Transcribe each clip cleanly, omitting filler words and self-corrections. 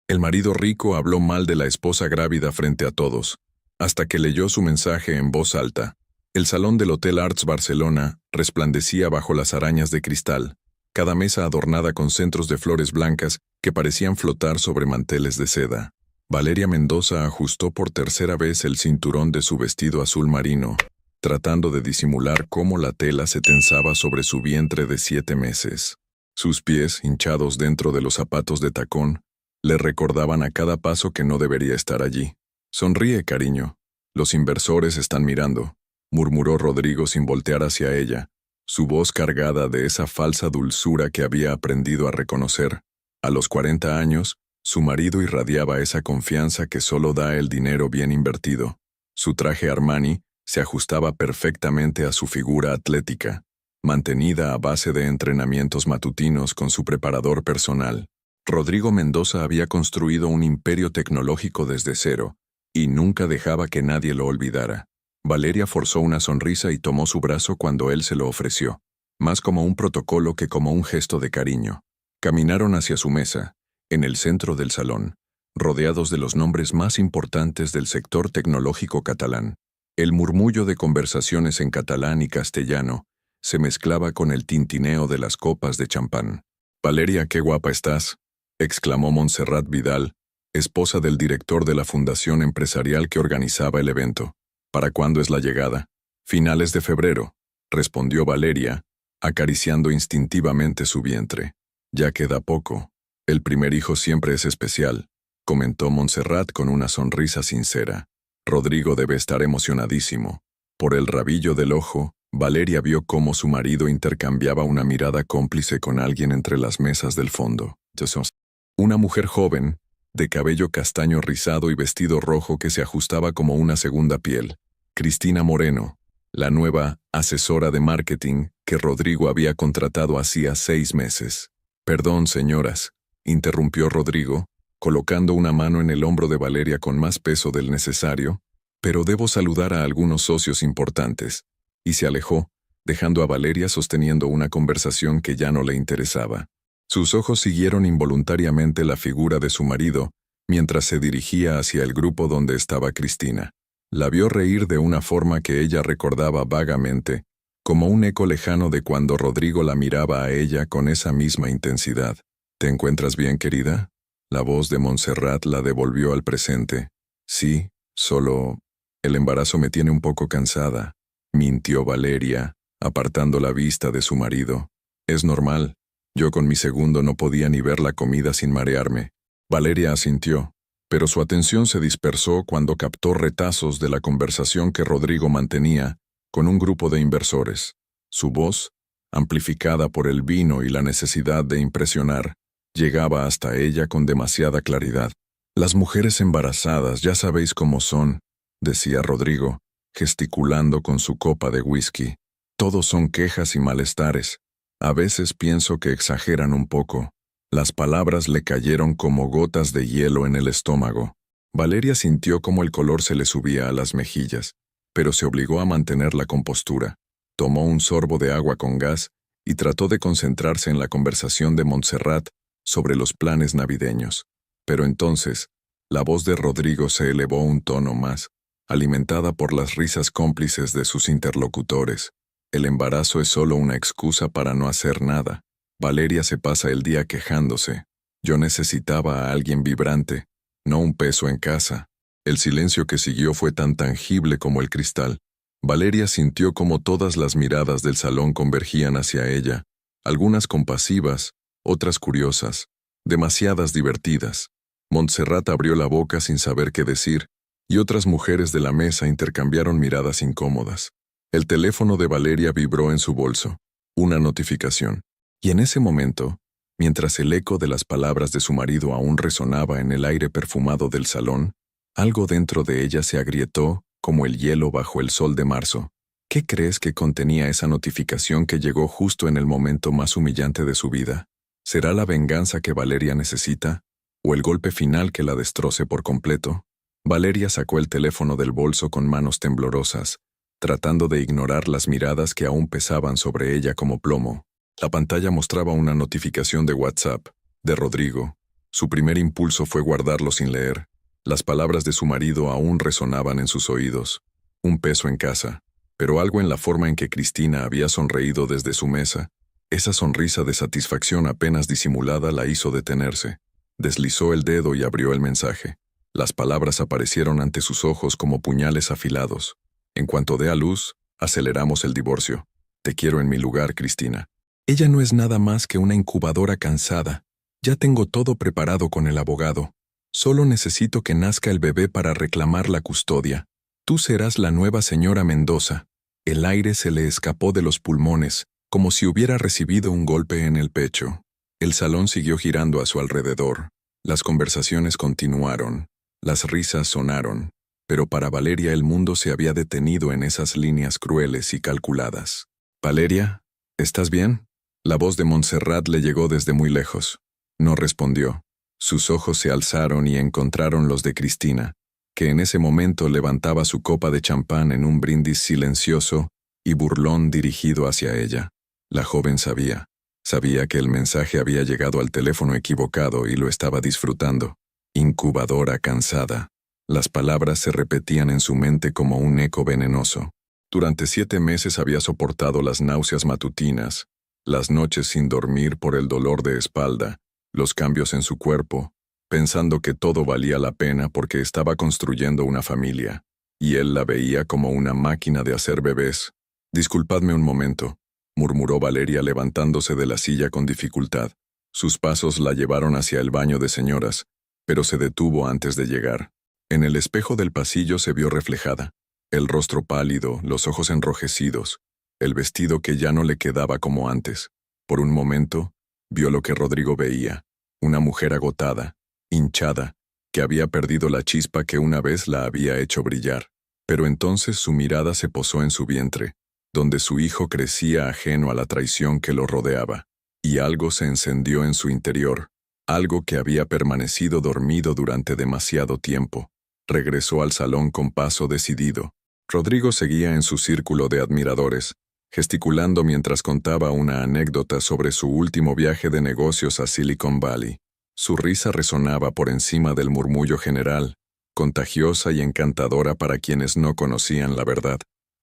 El marido rico habló mal de la esposa grávida frente a todos, hasta que leyó su mensaje en voz alta. El salón del Hotel Arts Barcelona resplandecía bajo las arañas de cristal, cada mesa adornada con centros de flores blancas que parecían flotar sobre manteles de seda. Valeria Mendoza ajustó por tercera vez el cinturón de su vestido azul marino, tratando de disimular cómo la tela se tensaba sobre su vientre de 7 meses. Sus pies, hinchados dentro de los zapatos de tacón, le recordaban a cada paso que no debería estar allí. «Sonríe, cariño. Los inversores están mirando», murmuró Rodrigo sin voltear hacia ella, su voz cargada de esa falsa dulzura que había aprendido a reconocer. A los 40 años, su marido irradiaba esa confianza que solo da el dinero bien invertido. Su traje Armani se ajustaba perfectamente a su figura atlética, mantenida a base de entrenamientos matutinos con su preparador personal. Rodrigo Mendoza había construido un imperio tecnológico desde cero, y nunca dejaba que nadie lo olvidara. Valeria forzó una sonrisa y tomó su brazo cuando él se lo ofreció, más como un protocolo que como un gesto de cariño. Caminaron hacia su mesa, en el centro del salón, rodeados de los nombres más importantes del sector tecnológico catalán. El murmullo de conversaciones en catalán y castellano se mezclaba con el tintineo de las copas de champán. «Valeria, qué guapa estás», exclamó Montserrat Vidal, esposa del director de la fundación empresarial que organizaba el evento. «¿Para cuándo es la llegada?» «Finales de febrero», respondió Valeria, acariciando instintivamente su vientre. «Ya queda poco. El primer hijo siempre es especial», comentó Montserrat con una sonrisa sincera. «Rodrigo debe estar emocionadísimo». Por el rabillo del ojo, Valeria vio cómo su marido intercambiaba una mirada cómplice con alguien entre las mesas del fondo. Una mujer joven, de cabello castaño rizado y vestido rojo que se ajustaba como una segunda piel. Cristina Moreno, la nueva asesora de marketing que Rodrigo había contratado hacía 6 meses. «Perdón, señoras», interrumpió Rodrigo, colocando una mano en el hombro de Valeria con más peso del necesario, «pero debo saludar a algunos socios importantes», y se alejó, dejando a Valeria sosteniendo una conversación que ya no le interesaba. Sus ojos siguieron involuntariamente la figura de su marido mientras se dirigía hacia el grupo donde estaba Cristina. La vio reír de una forma que ella recordaba vagamente, como un eco lejano de cuando Rodrigo la miraba a ella con esa misma intensidad. «¿Te encuentras bien, querida?» La voz de Montserrat la devolvió al presente. «Sí, solo el embarazo me tiene un poco cansada», mintió Valeria, apartando la vista de su marido. «Es normal. Yo con mi segundo no podía ni ver la comida sin marearme». Valeria asintió, pero su atención se dispersó cuando captó retazos de la conversación que Rodrigo mantenía con un grupo de inversores. Su voz, amplificada por el vino y la necesidad de impresionar, llegaba hasta ella con demasiada claridad. «Las mujeres embarazadas, ya sabéis cómo son», decía Rodrigo, gesticulando con su copa de whisky. «Todos son quejas y malestares. A veces pienso que exageran un poco». Las palabras le cayeron como gotas de hielo en el estómago. Valeria sintió como el color se le subía a las mejillas, pero se obligó a mantener la compostura. Tomó un sorbo de agua con gas y trató de concentrarse en la conversación de Montserrat sobre los planes navideños. Pero entonces, la voz de Rodrigo se elevó un tono más, alimentada por las risas cómplices de sus interlocutores. «El embarazo es solo una excusa para no hacer nada. Valeria se pasa el día quejándose. Yo necesitaba a alguien vibrante, no un peso en casa». El silencio que siguió fue tan tangible como el cristal. Valeria sintió como todas las miradas del salón convergían hacia ella, algunas compasivas, otras curiosas, demasiadas divertidas. Montserrat abrió la boca sin saber qué decir, y otras mujeres de la mesa intercambiaron miradas incómodas. El teléfono de Valeria vibró en su bolso. Una notificación. Y en ese momento, mientras el eco de las palabras de su marido aún resonaba en el aire perfumado del salón, algo dentro de ella se agrietó como el hielo bajo el sol de marzo. ¿Qué crees que contenía esa notificación que llegó justo en el momento más humillante de su vida? ¿Será la venganza que Valeria necesita? ¿O el golpe final que la destroce por completo? Valeria sacó el teléfono del bolso con manos temblorosas, tratando de ignorar las miradas que aún pesaban sobre ella como plomo. La pantalla mostraba una notificación de WhatsApp, de Rodrigo. Su primer impulso fue guardarlo sin leer. Las palabras de su marido aún resonaban en sus oídos. Un peso en casa, pero algo en la forma en que Cristina había sonreído desde su mesa, esa sonrisa de satisfacción apenas disimulada la hizo detenerse. Deslizó el dedo y abrió el mensaje. Las palabras aparecieron ante sus ojos como puñales afilados. En cuanto dé a luz, aceleramos el divorcio. Te quiero en mi lugar, Cristina. Ella no es nada más que una incubadora cansada. Ya tengo todo preparado con el abogado. Solo necesito que nazca el bebé para reclamar la custodia. Tú serás la nueva señora Mendoza. El aire se le escapó de los pulmones, como si hubiera recibido un golpe en el pecho. El salón siguió girando a su alrededor. Las conversaciones continuaron. Las risas sonaron. Pero para Valeria el mundo se había detenido en esas líneas crueles y calculadas. «Valeria, ¿estás bien?». La voz de Montserrat le llegó desde muy lejos. No respondió. Sus ojos se alzaron y encontraron los de Cristina, que en ese momento levantaba su copa de champán en un brindis silencioso y burlón dirigido hacia ella. La joven sabía que el mensaje había llegado al teléfono equivocado y lo estaba disfrutando. Incubadora cansada. Las palabras se repetían en su mente como un eco venenoso. Durante 7 meses había soportado las náuseas matutinas, las noches sin dormir por el dolor de espalda, los cambios en su cuerpo, pensando que todo valía la pena porque estaba construyendo una familia, y él la veía como una máquina de hacer bebés. «Disculpadme un momento», murmuró Valeria levantándose de la silla con dificultad. Sus pasos la llevaron hacia el baño de señoras, pero se detuvo antes de llegar. En el espejo del pasillo se vio reflejada, el rostro pálido, los ojos enrojecidos, el vestido que ya no le quedaba como antes. Por un momento, vio lo que Rodrigo veía, una mujer agotada, hinchada, que había perdido la chispa que una vez la había hecho brillar. Pero entonces su mirada se posó en su vientre, donde su hijo crecía ajeno a la traición que lo rodeaba, y algo se encendió en su interior, algo que había permanecido dormido durante demasiado tiempo. Regresó al salón con paso decidido. Rodrigo seguía en su círculo de admiradores, gesticulando mientras contaba una anécdota sobre su último viaje de negocios a Silicon Valley. Su risa resonaba por encima del murmullo general, contagiosa y encantadora para quienes no conocían la verdad.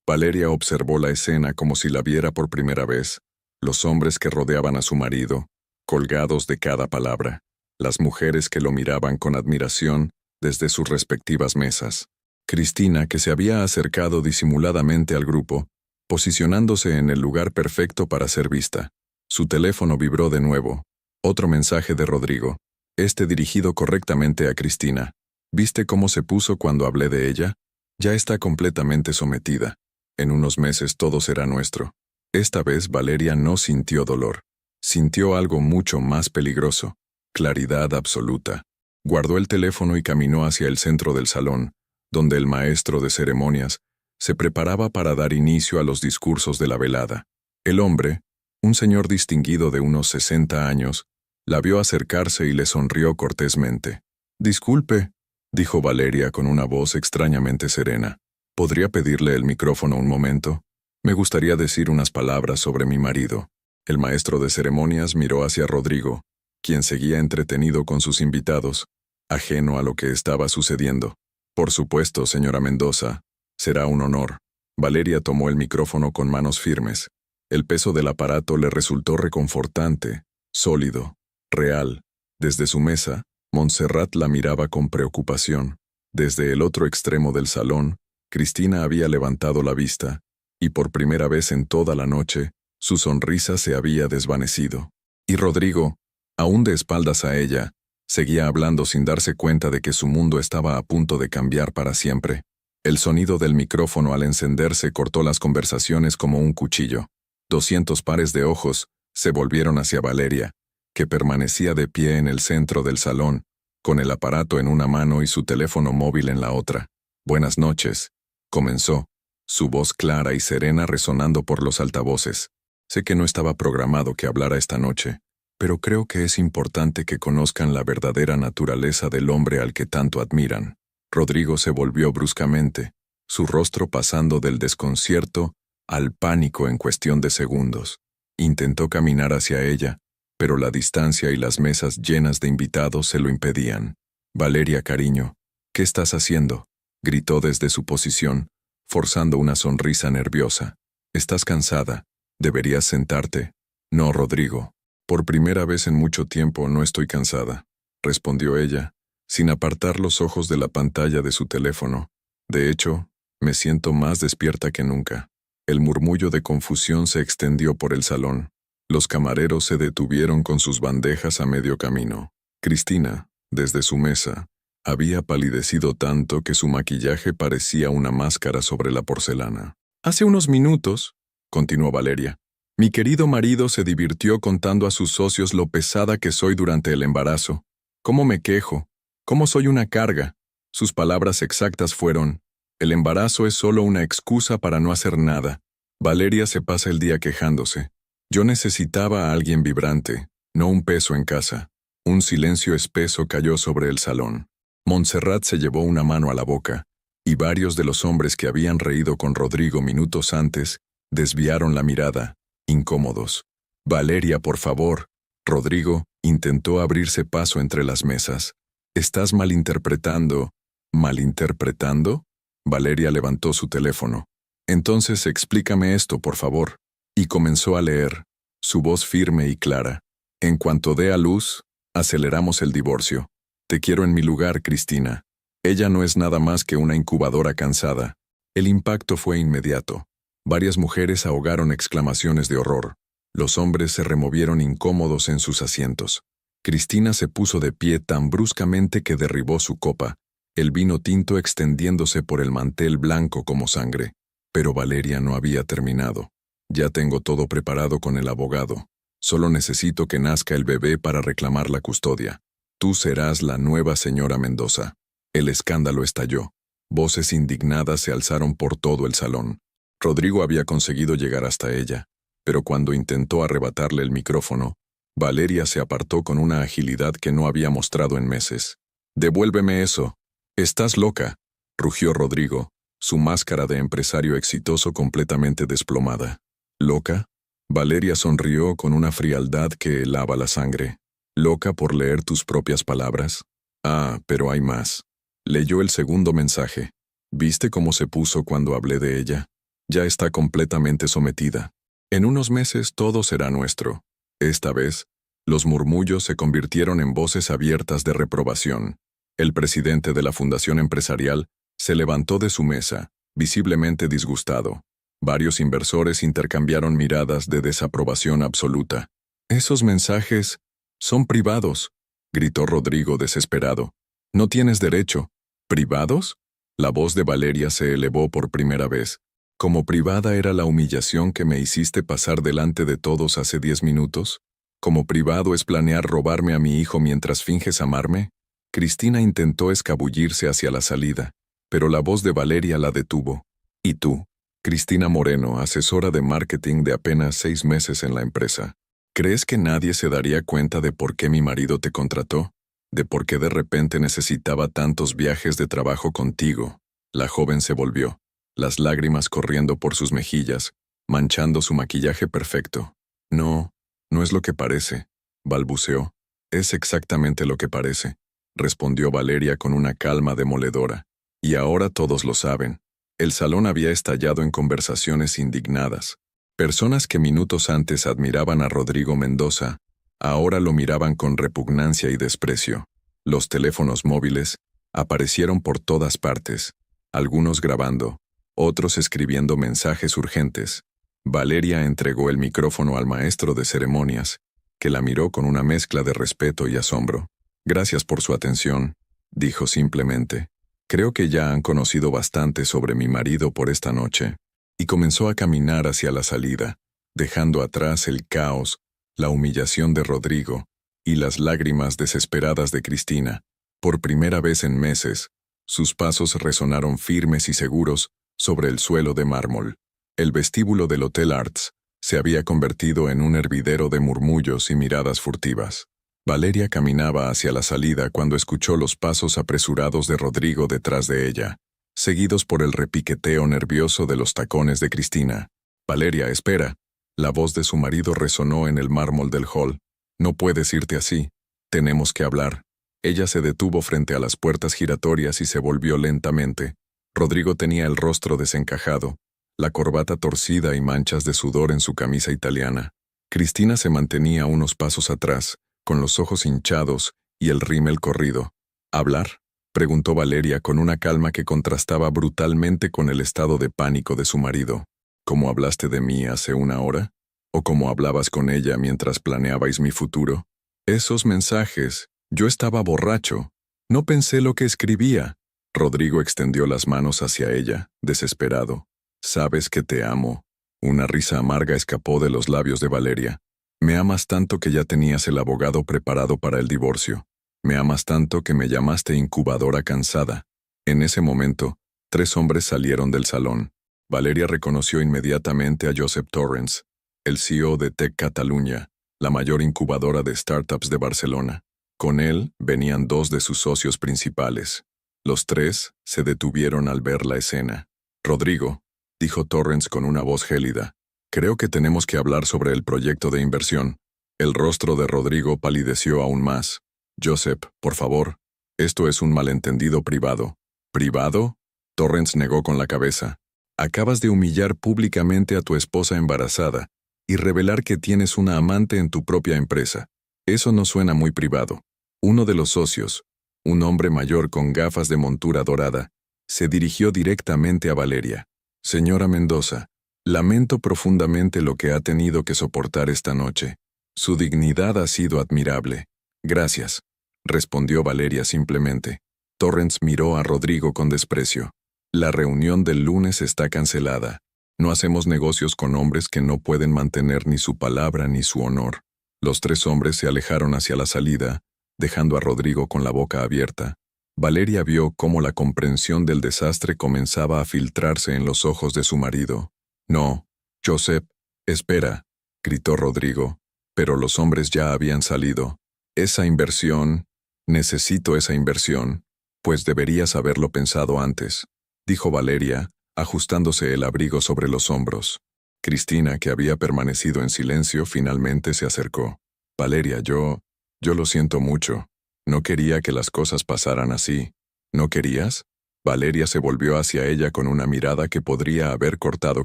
Valeria observó la escena como si la viera por primera vez, los hombres que rodeaban a su marido, colgados de cada palabra, las mujeres que lo miraban con admiración desde sus respectivas mesas. Cristina, que se había acercado disimuladamente al grupo, posicionándose en el lugar perfecto para ser vista. Su teléfono vibró de nuevo. Otro mensaje de Rodrigo, este dirigido correctamente a Cristina. ¿Viste cómo se puso cuando hablé de ella? Ya está completamente sometida. En unos meses todo será nuestro. Esta vez Valeria no sintió dolor. Sintió algo mucho más peligroso. Claridad absoluta. Guardó el teléfono y caminó hacia el centro del salón, donde el maestro de ceremonias se preparaba para dar inicio a los discursos de la velada. El hombre, un señor distinguido de unos 60 años, la vio acercarse y le sonrió cortésmente. «Disculpe», dijo Valeria con una voz extrañamente serena. «¿Podría pedirle el micrófono un momento? Me gustaría decir unas palabras sobre mi marido». El maestro de ceremonias miró hacia Rodrigo, quien seguía entretenido con sus invitados, ajeno a lo que estaba sucediendo. «Por supuesto, señora Mendoza. Será un honor». Valeria tomó el micrófono con manos firmes. El peso del aparato le resultó reconfortante, sólido, real. Desde su mesa, Montserrat la miraba con preocupación. Desde el otro extremo del salón, Cristina había levantado la vista, y por primera vez en toda la noche, su sonrisa se había desvanecido. Y Rodrigo, aún de espaldas a ella, seguía hablando sin darse cuenta de que su mundo estaba a punto de cambiar para siempre. El sonido del micrófono al encenderse cortó las conversaciones como un cuchillo. 200 pares de ojos se volvieron hacia Valeria, que permanecía de pie en el centro del salón, con el aparato en una mano y su teléfono móvil en la otra. «Buenas noches», comenzó, su voz clara y serena resonando por los altavoces. «Sé que no estaba programado que hablara esta noche, pero creo que es importante que conozcan la verdadera naturaleza del hombre al que tanto admiran». Rodrigo se volvió bruscamente, su rostro pasando del desconcierto al pánico en cuestión de segundos. Intentó caminar hacia ella, pero la distancia y las mesas llenas de invitados se lo impedían. «Valeria, cariño, ¿qué estás haciendo?», gritó desde su posición, forzando una sonrisa nerviosa. «¿Estás cansada? Deberías sentarte». «No, Rodrigo. Por primera vez en mucho tiempo no estoy cansada», respondió ella, sin apartar los ojos de la pantalla de su teléfono. «De hecho, me siento más despierta que nunca». El murmullo de confusión se extendió por el salón. Los camareros se detuvieron con sus bandejas a medio camino. Cristina, desde su mesa, había palidecido tanto que su maquillaje parecía una máscara sobre la porcelana. «Hace unos minutos», continuó Valeria, «mi querido marido se divirtió contando a sus socios lo pesada que soy durante el embarazo. Cómo me quejo, cómo soy una carga». Sus palabras exactas fueron: «El embarazo es solo una excusa para no hacer nada». Valeria se pasa el día quejándose. Yo necesitaba a alguien vibrante, no un peso en casa. Un silencio espeso cayó sobre el salón. Montserrat se llevó una mano a la boca, y varios de los hombres que habían reído con Rodrigo minutos antes desviaron la mirada, incómodos. «Valeria, por favor». Rodrigo intentó abrirse paso entre las mesas. «Estás malinterpretando». «¿Malinterpretando?». Valeria levantó su teléfono. «Entonces explícame esto, por favor». Y comenzó a leer, su voz firme y clara. «En cuanto dé a luz, aceleramos el divorcio. Te quiero en mi lugar, Cristina. Ella no es nada más que una incubadora cansada». El impacto fue inmediato. Varias mujeres ahogaron exclamaciones de horror. Los hombres se removieron incómodos en sus asientos. Cristina se puso de pie tan bruscamente que derribó su copa, el vino tinto extendiéndose por el mantel blanco como sangre. Pero Valeria no había terminado. «Ya tengo todo preparado con el abogado. Solo necesito que nazca el bebé para reclamar la custodia. Tú serás la nueva señora Mendoza». El escándalo estalló. Voces indignadas se alzaron por todo el salón. Rodrigo había conseguido llegar hasta ella, pero cuando intentó arrebatarle el micrófono, Valeria se apartó con una agilidad que no había mostrado en meses. «Devuélveme eso». «Estás loca», rugió Rodrigo, su máscara de empresario exitoso completamente desplomada. «¿Loca?». Valeria sonrió con una frialdad que helaba la sangre. «¿Loca por leer tus propias palabras?». «Ah, pero hay más». Leyó el segundo mensaje. «¿Viste cómo se puso cuando hablé de ella? Ya está completamente sometida. En unos meses todo será nuestro». Esta vez, los murmullos se convirtieron en voces abiertas de reprobación. El presidente de la Fundación Empresarial se levantó de su mesa, visiblemente disgustado. Varios inversores intercambiaron miradas de desaprobación absoluta. «Esos mensajes son privados», gritó Rodrigo desesperado. «No tienes derecho». «¿Privados?». La voz de Valeria se elevó por primera vez. «¿Como privada era la humillación que me hiciste pasar delante de todos hace 10 minutos? ¿Como privado es planear robarme a mi hijo mientras finges amarme?». Cristina intentó escabullirse hacia la salida, pero la voz de Valeria la detuvo. «¿Y tú?». Cristina Moreno, asesora de marketing de apenas 6 meses en la empresa. «¿Crees que nadie se daría cuenta de por qué mi marido te contrató? ¿De por qué de repente necesitaba tantos viajes de trabajo contigo?». La joven se volvió, las lágrimas corriendo por sus mejillas, manchando su maquillaje perfecto. «No, no es lo que parece», balbuceó. «Es exactamente lo que parece», respondió Valeria con una calma demoledora. «Y ahora todos lo saben». El salón había estallado en conversaciones indignadas. Personas que minutos antes admiraban a Rodrigo Mendoza, ahora lo miraban con repugnancia y desprecio. Los teléfonos móviles aparecieron por todas partes, algunos grabando, otros escribiendo mensajes urgentes. Valeria entregó el micrófono al maestro de ceremonias, que la miró con una mezcla de respeto y asombro. «Gracias por su atención», dijo simplemente. «Creo que ya han conocido bastante sobre mi marido por esta noche». Y comenzó a caminar hacia la salida, dejando atrás el caos, la humillación de Rodrigo y las lágrimas desesperadas de Cristina. Por primera vez en meses, sus pasos resonaron firmes y seguros sobre el suelo de mármol. El vestíbulo del Hotel Arts se había convertido en un hervidero de murmullos y miradas furtivas. Valeria caminaba hacia la salida cuando escuchó los pasos apresurados de Rodrigo detrás de ella, seguidos por el repiqueteo nervioso de los tacones de Cristina. «Valeria, espera». La voz de su marido resonó en el mármol del hall. No puedes irte así. Tenemos que hablar. Ella se detuvo frente a las puertas giratorias y se volvió lentamente. Rodrigo tenía el rostro desencajado, la corbata torcida y manchas de sudor en su camisa italiana. Cristina se mantenía unos pasos atrás, con los ojos hinchados y el rímel corrido. ¿Hablar?, preguntó Valeria con una calma que contrastaba brutalmente con el estado de pánico de su marido. ¿Cómo hablaste de mí hace una hora? ¿O cómo hablabas con ella mientras planeabais mi futuro? Esos mensajes. Yo estaba borracho. No pensé lo que escribía. Rodrigo extendió las manos hacia ella, desesperado. Sabes que te amo. Una risa amarga escapó de los labios de Valeria. Me amas tanto que ya tenías el abogado preparado para el divorcio. Me amas tanto que me llamaste incubadora cansada. En ese momento, 3 hombres salieron del salón. Valeria reconoció inmediatamente a Joseph Torrens, el CEO de Tech Catalunya, la mayor incubadora de startups de Barcelona. Con él venían 2 de sus socios principales. Los 3 se detuvieron al ver la escena. Rodrigo, dijo Torrens con una voz gélida, creo que tenemos que hablar sobre el proyecto de inversión. El rostro de Rodrigo palideció aún más. Joseph, por favor, esto es un malentendido privado. ¿Privado? Torrens negó con la cabeza. Acabas de humillar públicamente a tu esposa embarazada y revelar que tienes una amante en tu propia empresa. Eso no suena muy privado. Uno de los socios, un hombre mayor con gafas de montura dorada, se dirigió directamente a Valeria. Señora Mendoza, lamento profundamente lo que ha tenido que soportar esta noche. Su dignidad ha sido admirable. Gracias, respondió Valeria simplemente. Torrens miró a Rodrigo con desprecio. La reunión del lunes está cancelada. No hacemos negocios con hombres que no pueden mantener ni su palabra ni su honor. Los 3 hombres se alejaron hacia la salida, dejando a Rodrigo con la boca abierta. Valeria vio cómo la comprensión del desastre comenzaba a filtrarse en los ojos de su marido. No, Joseph, espera, gritó Rodrigo, pero los hombres ya habían salido. Esa inversión, necesito esa inversión, pues deberías haberlo pensado antes, dijo Valeria, ajustándose el abrigo sobre los hombros. Cristina, que había permanecido en silencio, finalmente se acercó. Valeria, yo lo siento mucho. No quería que las cosas pasaran así. ¿No querías? Valeria se volvió hacia ella con una mirada que podría haber cortado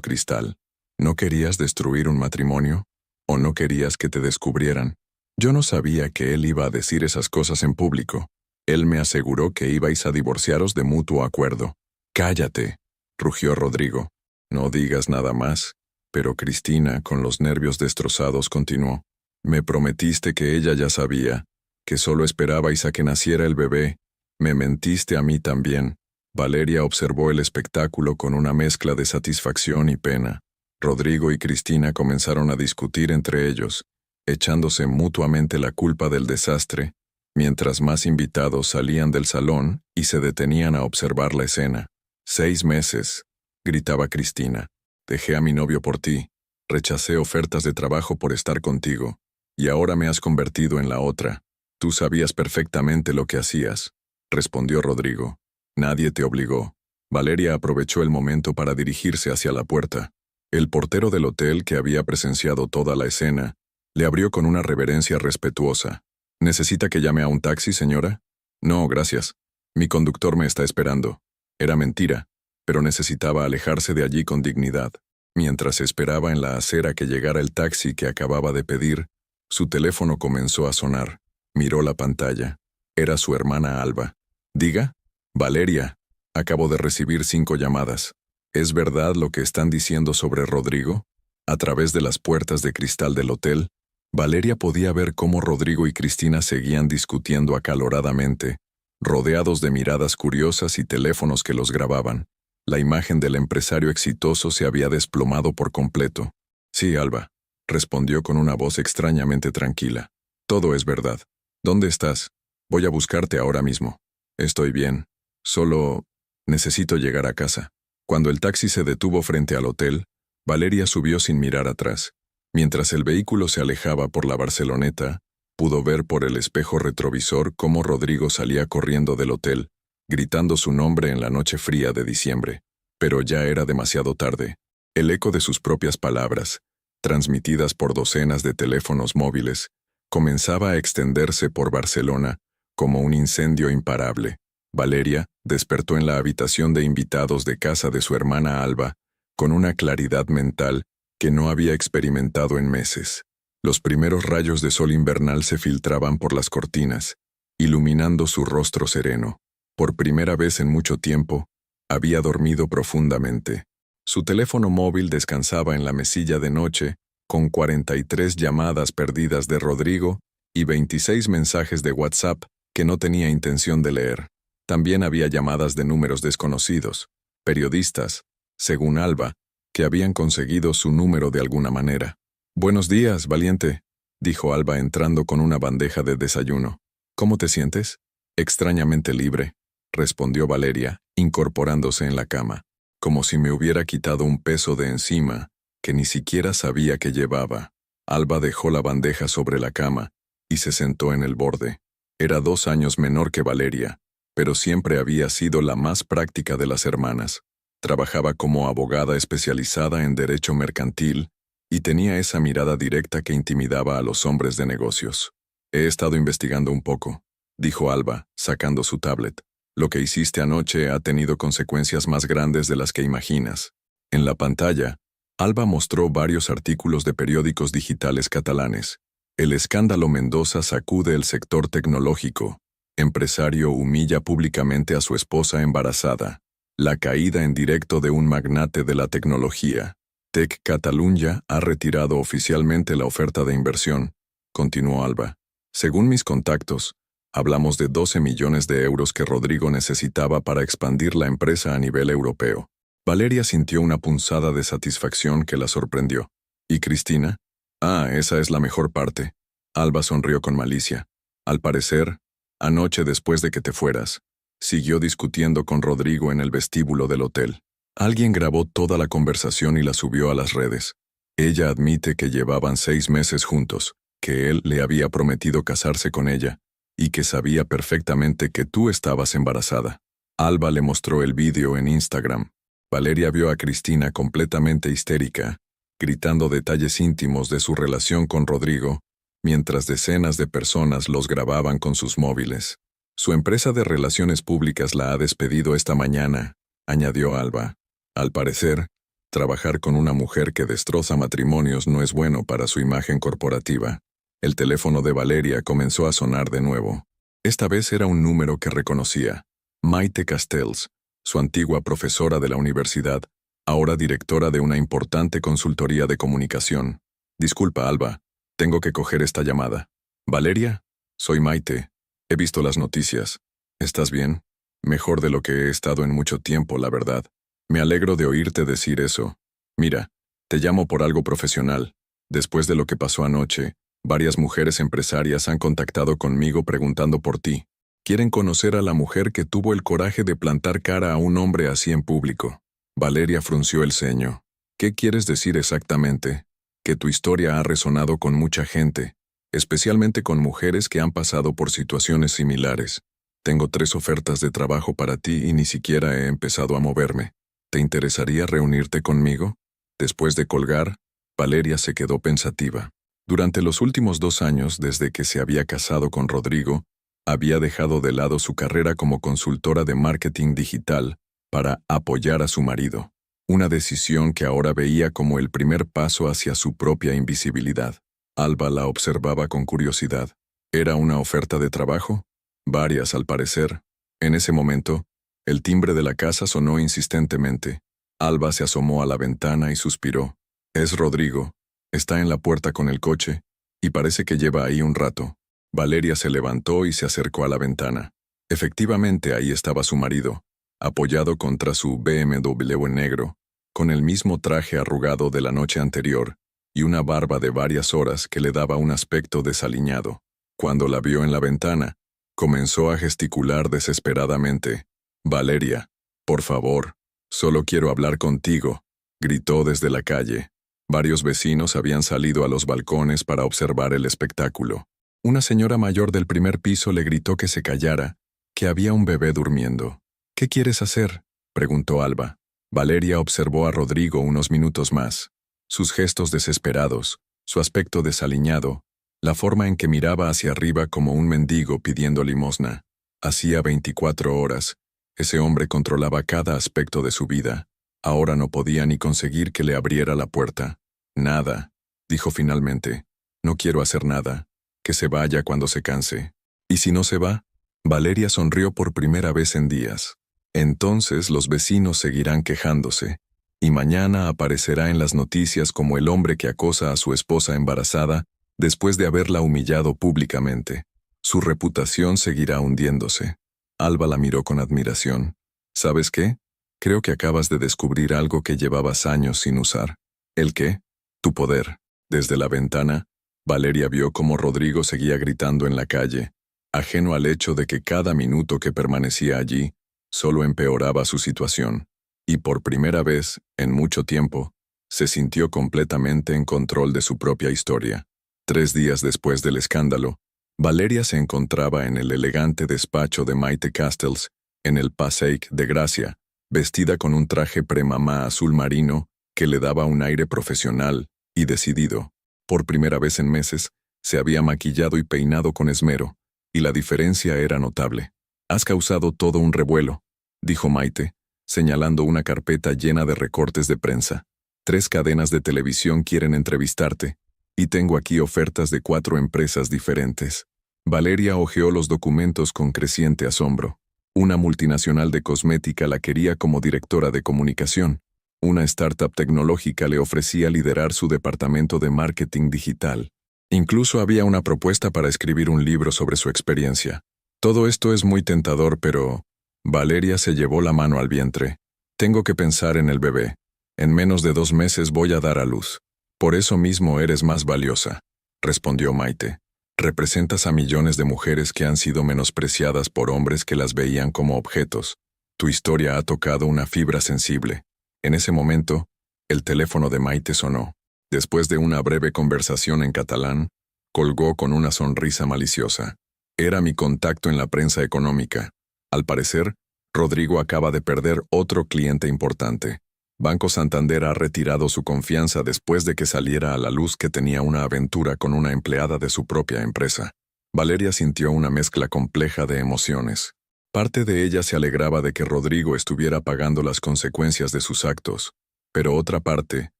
cristal. ¿No querías destruir un matrimonio? ¿O no querías que te descubrieran? Yo no sabía que él iba a decir esas cosas en público. Él me aseguró que ibais a divorciaros de mutuo acuerdo. Cállate, rugió Rodrigo. No digas nada más. Pero Cristina, con los nervios destrozados, continuó. Me prometiste que ella ya sabía, que solo esperabais a que naciera el bebé. Me mentiste a mí también. Valeria observó el espectáculo con una mezcla de satisfacción y pena. Rodrigo y Cristina comenzaron a discutir entre ellos, echándose mutuamente la culpa del desastre, mientras más invitados salían del salón y se detenían a observar la escena. 6 meses, gritaba Cristina. Dejé a mi novio por ti. Rechacé ofertas de trabajo por estar contigo. Y ahora me has convertido en la otra. Tú sabías perfectamente lo que hacías, respondió Rodrigo. Nadie te obligó. Valeria aprovechó el momento para dirigirse hacia la puerta. El portero del hotel, que había presenciado toda la escena, le abrió con una reverencia respetuosa. ¿Necesita que llame a un taxi, señora? No, gracias. Mi conductor me está esperando. Era mentira, pero necesitaba alejarse de allí con dignidad. Mientras esperaba en la acera que llegara el taxi que acababa de pedir, su teléfono comenzó a sonar. Miró la pantalla. Era su hermana Alba. Diga, Valeria, acabo de recibir 5 llamadas. ¿Es verdad lo que están diciendo sobre Rodrigo? A través de las puertas de cristal del hotel, Valeria podía ver cómo Rodrigo y Cristina seguían discutiendo acaloradamente, rodeados de miradas curiosas y teléfonos que los grababan. La imagen del empresario exitoso se había desplomado por completo. Sí, Alba, respondió con una voz extrañamente tranquila. Todo es verdad. ¿Dónde estás? Voy a buscarte ahora mismo. Estoy bien. Solo necesito llegar a casa. Cuando el taxi se detuvo frente al hotel, Valeria subió sin mirar atrás. Mientras el vehículo se alejaba por la Barceloneta, pudo ver por el espejo retrovisor cómo Rodrigo salía corriendo del hotel, gritando su nombre en la noche fría de diciembre. Pero ya era demasiado tarde. El eco de sus propias palabras, transmitidas por docenas de teléfonos móviles, comenzaba a extenderse por Barcelona como un incendio imparable. Valeria despertó en la habitación de invitados de casa de su hermana Alba, con una claridad mental que no había experimentado en meses. Los primeros rayos de sol invernal se filtraban por las cortinas, iluminando su rostro sereno. Por primera vez en mucho tiempo, había dormido profundamente. Su teléfono móvil descansaba en la mesilla de noche, con 43 llamadas perdidas de Rodrigo y 26 mensajes de WhatsApp que no tenía intención de leer. También había llamadas de números desconocidos, periodistas, según Alba, que habían conseguido su número de alguna manera. «Buenos días, valiente», dijo Alba entrando con una bandeja de desayuno. «¿Cómo te sientes?» «Extrañamente libre», respondió Valeria, incorporándose en la cama, como si me hubiera quitado un peso de encima que ni siquiera sabía que llevaba. Alba dejó la bandeja sobre la cama y se sentó en el borde. Era 2 años menor que Valeria, pero siempre había sido la más práctica de las hermanas. Trabajaba como abogada especializada en derecho mercantil y tenía esa mirada directa que intimidaba a los hombres de negocios. «He estado investigando un poco», dijo Alba, sacando su tablet. «Lo que hiciste anoche ha tenido consecuencias más grandes de las que imaginas». En la pantalla, Alba mostró varios artículos de periódicos digitales catalanes. El escándalo Mendoza sacude el sector tecnológico. Empresario humilla públicamente a su esposa embarazada. La caída en directo de un magnate de la tecnología. Tech Catalunya ha retirado oficialmente la oferta de inversión, continuó Alba. Según mis contactos, hablamos de 12 millones de euros que Rodrigo necesitaba para expandir la empresa a nivel europeo. Valeria sintió una punzada de satisfacción que la sorprendió. ¿Y Cristina? Ah, esa es la mejor parte. Alba sonrió con malicia. Al parecer, anoche después de que te fueras, siguió discutiendo con Rodrigo en el vestíbulo del hotel. Alguien grabó toda la conversación y la subió a las redes. Ella admite que llevaban 6 meses juntos, que él le había prometido casarse con ella, y que sabía perfectamente que tú estabas embarazada. Alba le mostró el vídeo en Instagram. Valeria vio a Cristina completamente histérica, gritando detalles íntimos de su relación con Rodrigo, mientras decenas de personas los grababan con sus móviles. Su empresa de relaciones públicas la ha despedido esta mañana, añadió Alba. Al parecer, trabajar con una mujer que destroza matrimonios no es bueno para su imagen corporativa. El teléfono de Valeria comenzó a sonar de nuevo. Esta vez era un número que reconocía. Maite Castells, su antigua profesora de la universidad, ahora directora de una importante consultoría de comunicación. Disculpa, Alba, tengo que coger esta llamada. ¿Valeria? Soy Maite. He visto las noticias. ¿Estás bien? Mejor de lo que he estado en mucho tiempo, la verdad. Me alegro de oírte decir eso. Mira, te llamo por algo profesional. Después de lo que pasó anoche, varias mujeres empresarias han contactado conmigo preguntando por ti. Quieren conocer a la mujer que tuvo el coraje de plantar cara a un hombre así en público. Valeria frunció el ceño. ¿Qué quieres decir exactamente? Que tu historia ha resonado con mucha gente, especialmente con mujeres que han pasado por situaciones similares. Tengo 3 ofertas de trabajo para ti y ni siquiera he empezado a moverme. ¿Te interesaría reunirte conmigo? Después de colgar, Valeria se quedó pensativa. Durante los últimos 2 años, desde que se había casado con Rodrigo, había dejado de lado su carrera como consultora de marketing digital para apoyar a su marido. Una decisión que ahora veía como el primer paso hacia su propia invisibilidad. Alba la observaba con curiosidad. ¿Era una oferta de trabajo? Varias, al parecer. En ese momento, el timbre de la casa sonó insistentemente. Alba se asomó a la ventana y suspiró. Es Rodrigo. Está en la puerta con el coche, y parece que lleva ahí un rato. Valeria se levantó y se acercó a la ventana. Efectivamente, ahí estaba su marido, apoyado contra su BMW en negro, con el mismo traje arrugado de la noche anterior, y una barba de varias horas que le daba un aspecto desaliñado. Cuando la vio en la ventana, comenzó a gesticular desesperadamente. «Valeria, por favor, solo quiero hablar contigo», gritó desde la calle. Varios vecinos habían salido a los balcones para observar el espectáculo. Una señora mayor del primer piso le gritó que se callara, que había un bebé durmiendo. «¿Qué quieres hacer?», preguntó Alba. Valeria observó a Rodrigo unos minutos más. Sus gestos desesperados, su aspecto desaliñado, La forma en que miraba hacia arriba como un mendigo pidiendo limosna. Hacía 24 horas. Ese hombre controlaba cada aspecto de su vida. Ahora no podía ni conseguir que le abriera la puerta. Nada, dijo finalmente. No quiero hacer nada. Que se vaya cuando se canse. ¿Y si no se va? Valeria sonrió por primera vez en días. Entonces los vecinos seguirán quejándose. Y mañana aparecerá en las noticias como el hombre que acosa a su esposa embarazada después de haberla humillado públicamente. Su reputación seguirá hundiéndose. Alba la miró con admiración. ¿Sabes qué? Creo que acabas de descubrir algo que llevabas años sin usar. ¿El qué? Tu poder. Desde la ventana, Valeria vio cómo Rodrigo seguía gritando en la calle, ajeno al hecho de que cada minuto que permanecía allí solo empeoraba su situación. Y por primera vez, en mucho tiempo, se sintió completamente en control de su propia historia. 3 días después del escándalo, Valeria se encontraba en el elegante despacho de Maite Castells, en el Passaic de Gracia, vestida con un traje premamá azul marino que le daba un aire profesional y decidido. Por primera vez en meses, se había maquillado y peinado con esmero, y la diferencia era notable. «Has causado todo un revuelo», dijo Maite, señalando una carpeta llena de recortes de prensa. 3 cadenas de televisión quieren entrevistarte, y tengo aquí ofertas de 4 empresas diferentes. Valeria hojeó los documentos con creciente asombro. Una multinacional de cosmética la quería como directora de comunicación. Una startup tecnológica le ofrecía liderar su departamento de marketing digital. Incluso había una propuesta para escribir un libro sobre su experiencia. Todo esto es muy tentador, pero... Valeria se llevó la mano al vientre. Tengo que pensar en el bebé. En menos de 2 meses voy a dar a luz. Por eso mismo eres más valiosa, respondió Maite. Representas a millones de mujeres que han sido menospreciadas por hombres que las veían como objetos. Tu historia ha tocado una fibra sensible. En ese momento, el teléfono de Maite sonó. Después de una breve conversación en catalán, colgó con una sonrisa maliciosa. Era mi contacto en la prensa económica. Al parecer, Rodrigo acaba de perder otro cliente importante. Banco Santander ha retirado su confianza después de que saliera a la luz que tenía una aventura con una empleada de su propia empresa. Valeria sintió una mezcla compleja de emociones. Parte de ella se alegraba de que Rodrigo estuviera pagando las consecuencias de sus actos, pero otra parte,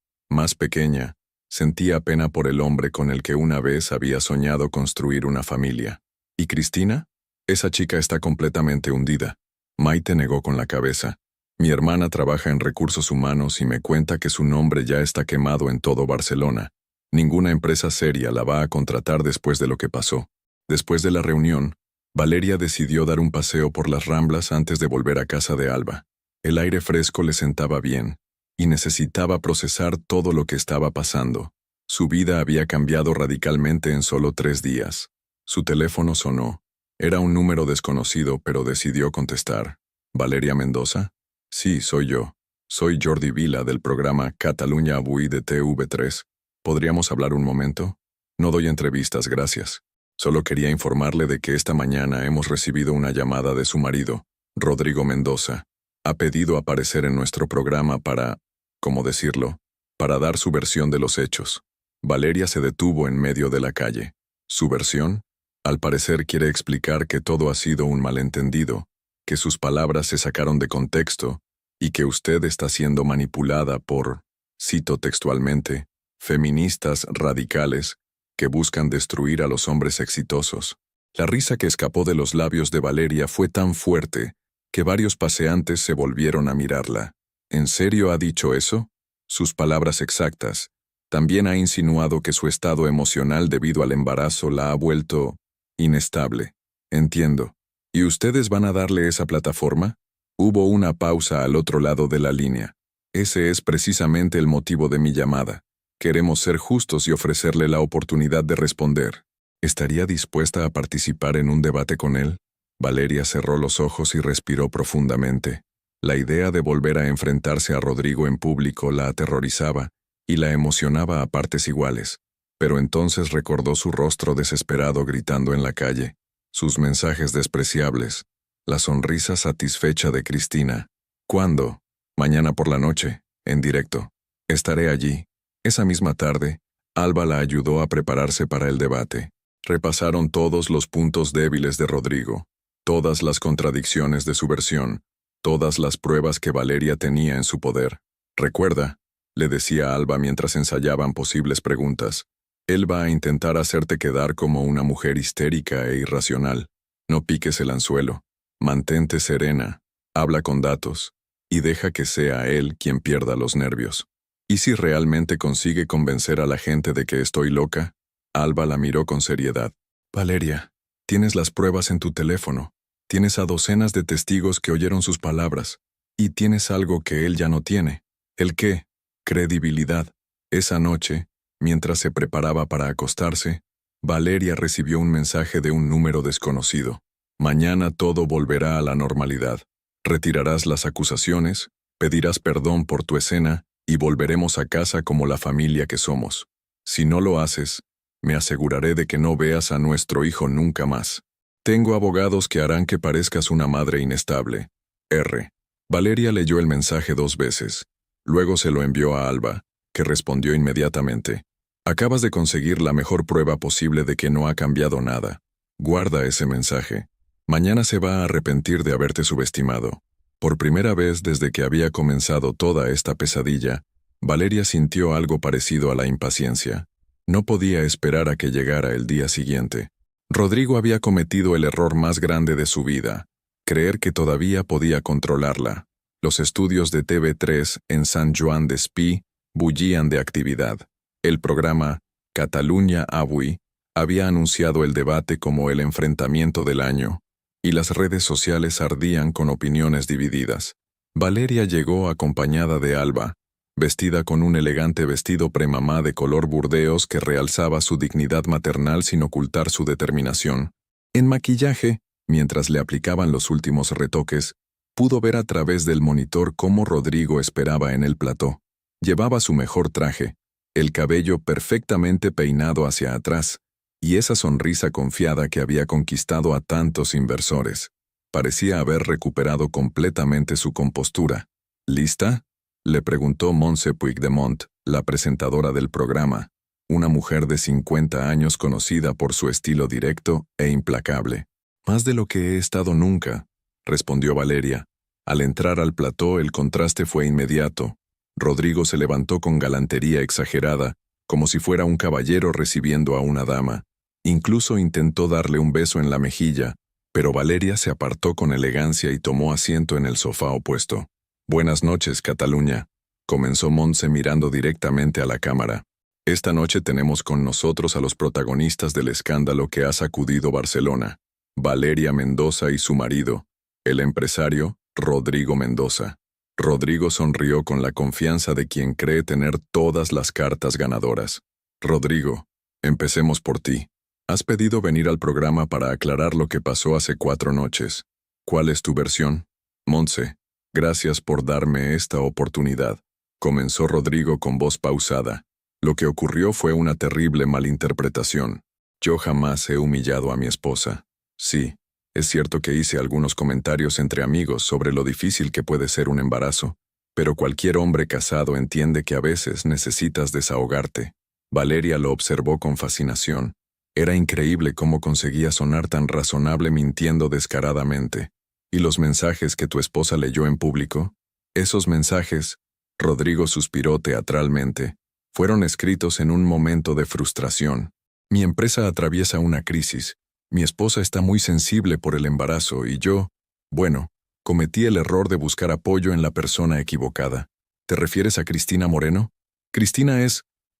más pequeña, sentía pena por el hombre con el que una vez había soñado construir una familia. ¿Y Cristina? Esa chica está completamente hundida. Maite negó con la cabeza. Mi hermana trabaja en recursos humanos y me cuenta que su nombre ya está quemado en todo Barcelona. Ninguna empresa seria la va a contratar después de lo que pasó. Después de la reunión, Valeria decidió dar un paseo por las Ramblas antes de volver a casa de Alba. El aire fresco le sentaba bien, y necesitaba procesar todo lo que estaba pasando. Su vida había cambiado radicalmente en solo 3 días. Su teléfono sonó. Era un número desconocido, pero decidió contestar. ¿Valeria Mendoza? Sí, soy yo. Soy Jordi Vila del programa Catalunya Avui de TV3. ¿Podríamos hablar un momento? No doy entrevistas, gracias. Solo quería informarle de que esta mañana hemos recibido una llamada de su marido, Rodrigo Mendoza. Ha pedido aparecer en nuestro programa para, ¿cómo decirlo?, para dar su versión de los hechos. Valeria se detuvo en medio de la calle. ¿Su versión? Al parecer quiere explicar que todo ha sido un malentendido, que sus palabras se sacaron de contexto y que usted está siendo manipulada por, cito textualmente, feministas radicales que buscan destruir a los hombres exitosos. La risa que escapó de los labios de Valeria fue tan fuerte que varios paseantes se volvieron a mirarla. ¿En serio ha dicho eso? Sus palabras exactas. También ha insinuado que su estado emocional debido al embarazo la ha vuelto inestable. Entiendo. ¿Y ustedes van a darle esa plataforma? Hubo una pausa al otro lado de la línea. Ese es precisamente el motivo de mi llamada. Queremos ser justos y ofrecerle la oportunidad de responder. ¿Estaría dispuesta a participar en un debate con él? Valeria cerró los ojos y respiró profundamente. La idea de volver a enfrentarse a Rodrigo en público la aterrorizaba y la emocionaba a partes iguales. Pero entonces recordó su rostro desesperado gritando en la calle, sus mensajes despreciables, la sonrisa satisfecha de Cristina. ¿Cuándo? Mañana por la noche, en directo. Estaré allí. Esa misma tarde, Alba la ayudó a prepararse para el debate. Repasaron todos los puntos débiles de Rodrigo, todas las contradicciones de su versión, todas las pruebas que Valeria tenía en su poder. Recuerda, le decía Alba mientras ensayaban posibles preguntas, él va a intentar hacerte quedar como una mujer histérica e irracional. No piques el anzuelo. Mantente serena, habla con datos, y deja que sea él quien pierda los nervios. ¿Y si realmente consigue convencer a la gente de que estoy loca? Alba la miró con seriedad. Valeria, tienes las pruebas en tu teléfono, tienes a docenas de testigos que oyeron sus palabras, y tienes algo que él ya no tiene. ¿El qué? Credibilidad. Esa noche, mientras se preparaba para acostarse, Valeria recibió un mensaje de un número desconocido. Mañana todo volverá a la normalidad. Retirarás las acusaciones, pedirás perdón por tu escena y volveremos a casa como la familia que somos. Si no lo haces, me aseguraré de que no veas a nuestro hijo nunca más. Tengo abogados que harán que parezcas una madre inestable. R. Valeria leyó el mensaje 2 veces. Luego se lo envió a Alba, que respondió inmediatamente. Acabas de conseguir la mejor prueba posible de que no ha cambiado nada. Guarda ese mensaje. Mañana se va a arrepentir de haberte subestimado. Por primera vez desde que había comenzado toda esta pesadilla, Valeria sintió algo parecido a la impaciencia. No podía esperar a que llegara el día siguiente. Rodrigo había cometido el error más grande de su vida, creer que todavía podía controlarla. Los estudios de TV3 en Sant Joan d'Espí bullían de actividad. El programa Catalunya Avui había anunciado el debate como el enfrentamiento del año, y las redes sociales ardían con opiniones divididas. Valeria llegó acompañada de Alba, vestida con un elegante vestido premamá de color burdeos que realzaba su dignidad maternal sin ocultar su determinación. En maquillaje, mientras le aplicaban los últimos retoques, pudo ver a través del monitor cómo Rodrigo esperaba en el plató. Llevaba su mejor traje, el cabello perfectamente peinado hacia atrás, y esa sonrisa confiada que había conquistado a tantos inversores. Parecía haber recuperado completamente su compostura. ¿Lista?, le preguntó Montse Puigdemont, la presentadora del programa, una mujer de 50 años conocida por su estilo directo e implacable. Más de lo que he estado nunca, respondió Valeria. Al entrar al plató el contraste fue inmediato. Rodrigo se levantó con galantería exagerada, como si fuera un caballero recibiendo a una dama. Incluso intentó darle un beso en la mejilla, pero Valeria se apartó con elegancia y tomó asiento en el sofá opuesto. «Buenas noches, Cataluña», comenzó Montse mirando directamente a la cámara. «Esta noche tenemos con nosotros a los protagonistas del escándalo que ha sacudido Barcelona, Valeria Mendoza y su marido, el empresario Rodrigo Mendoza». Rodrigo sonrió con la confianza de quien cree tener todas las cartas ganadoras. «Rodrigo, empecemos por ti. Has pedido venir al programa para aclarar lo que pasó hace 4 noches. ¿Cuál es tu versión?» «Montse, gracias por darme esta oportunidad», comenzó Rodrigo con voz pausada. «Lo que ocurrió fue una terrible malinterpretación. Yo jamás he humillado a mi esposa. Sí, es cierto que hice algunos comentarios entre amigos sobre lo difícil que puede ser un embarazo, pero cualquier hombre casado entiende que a veces necesitas desahogarte». Valeria lo observó con fascinación. Era increíble cómo conseguía sonar tan razonable mintiendo descaradamente. ¿Y los mensajes que tu esposa leyó en público? Esos mensajes, Rodrigo suspiró teatralmente, fueron escritos en un momento de frustración. Mi empresa atraviesa una crisis. Mi esposa está muy sensible por el embarazo y yo, bueno, cometí el error de buscar apoyo en la persona equivocada. ¿Te refieres a Cristina Moreno? Cristina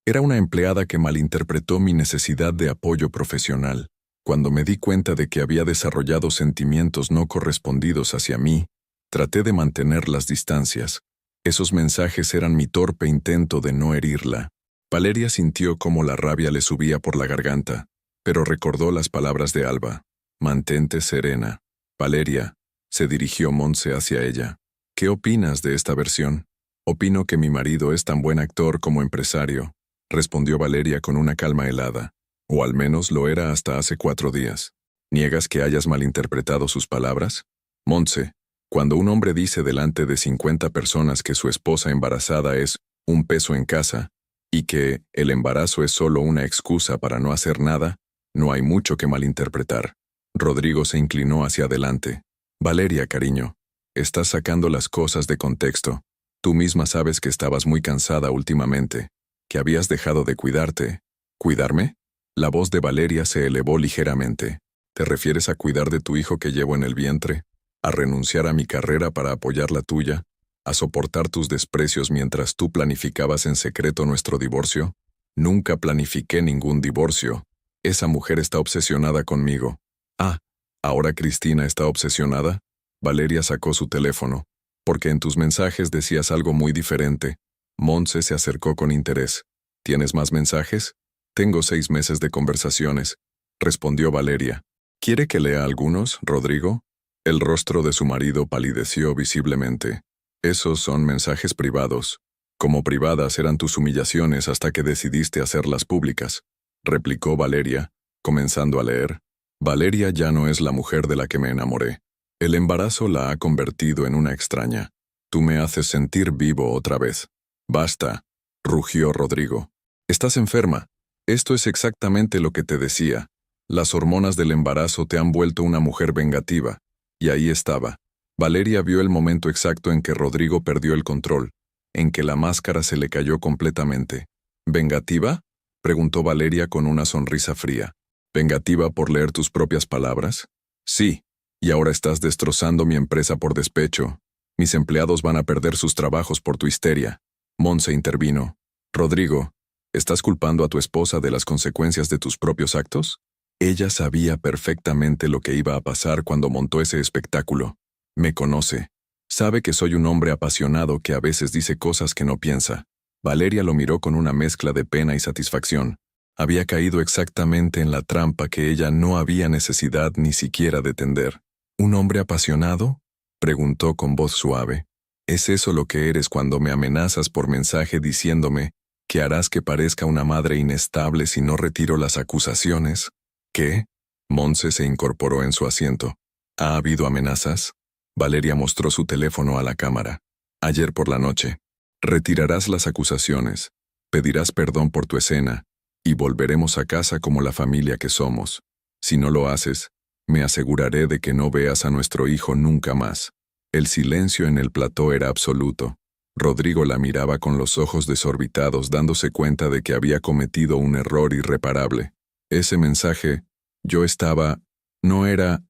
era una empleada que malinterpretó mi necesidad de apoyo profesional. Cuando me di cuenta de que había desarrollado sentimientos no correspondidos hacia mí, traté de mantener las distancias. Esos mensajes eran mi torpe intento de no herirla. Valeria sintió cómo la rabia le subía por la garganta, pero recordó las palabras de Alba. «Mantente serena». «Valeria», se dirigió Montse hacia ella. «¿Qué opinas de esta versión?» «Opino que mi marido es tan buen actor como empresario», respondió Valeria con una calma helada. «O al menos lo era hasta hace 4 días. ¿Niegas que hayas malinterpretado sus palabras?» «Montse, cuando un hombre dice delante de 50 personas que su esposa embarazada es un peso en casa, y que el embarazo es solo una excusa para no hacer nada, no hay mucho que malinterpretar. Rodrigo se inclinó hacia adelante. Valeria, cariño, estás sacando las cosas de contexto. Tú misma sabes que estabas muy cansada últimamente, que habías dejado de cuidarte. ¿Cuidarme? La voz de Valeria se elevó ligeramente. ¿Te refieres a cuidar de tu hijo que llevo en el vientre? ¿A renunciar a mi carrera para apoyar la tuya? ¿A soportar tus desprecios mientras tú planificabas en secreto nuestro divorcio? Nunca planifiqué ningún divorcio. Esa mujer está obsesionada conmigo. Ah, ¿ahora Cristina está obsesionada? Valeria sacó su teléfono. Porque en tus mensajes decías algo muy diferente. Montse se acercó con interés. ¿Tienes más mensajes? Tengo 6 meses de conversaciones, respondió Valeria. ¿Quiere que lea algunos, Rodrigo? El rostro de su marido palideció visiblemente. Esos son mensajes privados. Como privadas eran tus humillaciones hasta que decidiste hacerlas públicas, replicó Valeria, comenzando a leer. Valeria ya no es la mujer de la que me enamoré. El embarazo la ha convertido en una extraña. Tú me haces sentir vivo otra vez. Basta, rugió Rodrigo. Estás enferma. Esto es exactamente lo que te decía. Las hormonas del embarazo te han vuelto una mujer vengativa. Y ahí estaba. Valeria vio el momento exacto en que Rodrigo perdió el control, en que la máscara se le cayó completamente. ¿Vengativa? Preguntó Valeria con una sonrisa fría. ¿Vengativa por leer tus propias palabras? Sí. Y ahora estás destrozando mi empresa por despecho. Mis empleados van a perder sus trabajos por tu histeria. Montse intervino. Rodrigo, ¿estás culpando a tu esposa de las consecuencias de tus propios actos? Ella sabía perfectamente lo que iba a pasar cuando montó ese espectáculo. Me conoce. Sabe que soy un hombre apasionado que a veces dice cosas que no piensa. Valeria lo miró con una mezcla de pena y satisfacción. Había caído exactamente en la trampa que ella no había necesidad ni siquiera de tender. ¿Un hombre apasionado? Preguntó con voz suave. ¿Es eso lo que eres cuando me amenazas por mensaje diciéndome que harás que parezca una madre inestable si no retiro las acusaciones? ¿Qué? Montse se incorporó en su asiento. ¿Ha habido amenazas? Valeria mostró su teléfono a la cámara. Ayer por la noche. Retirarás las acusaciones, pedirás perdón por tu escena, y volveremos a casa como la familia que somos. Si no lo haces, me aseguraré de que no veas a nuestro hijo nunca más. El silencio en el plató era absoluto. Rodrigo la miraba con los ojos desorbitados, dándose cuenta de que había cometido un error irreparable. Ese mensaje, yo estaba... ¿No era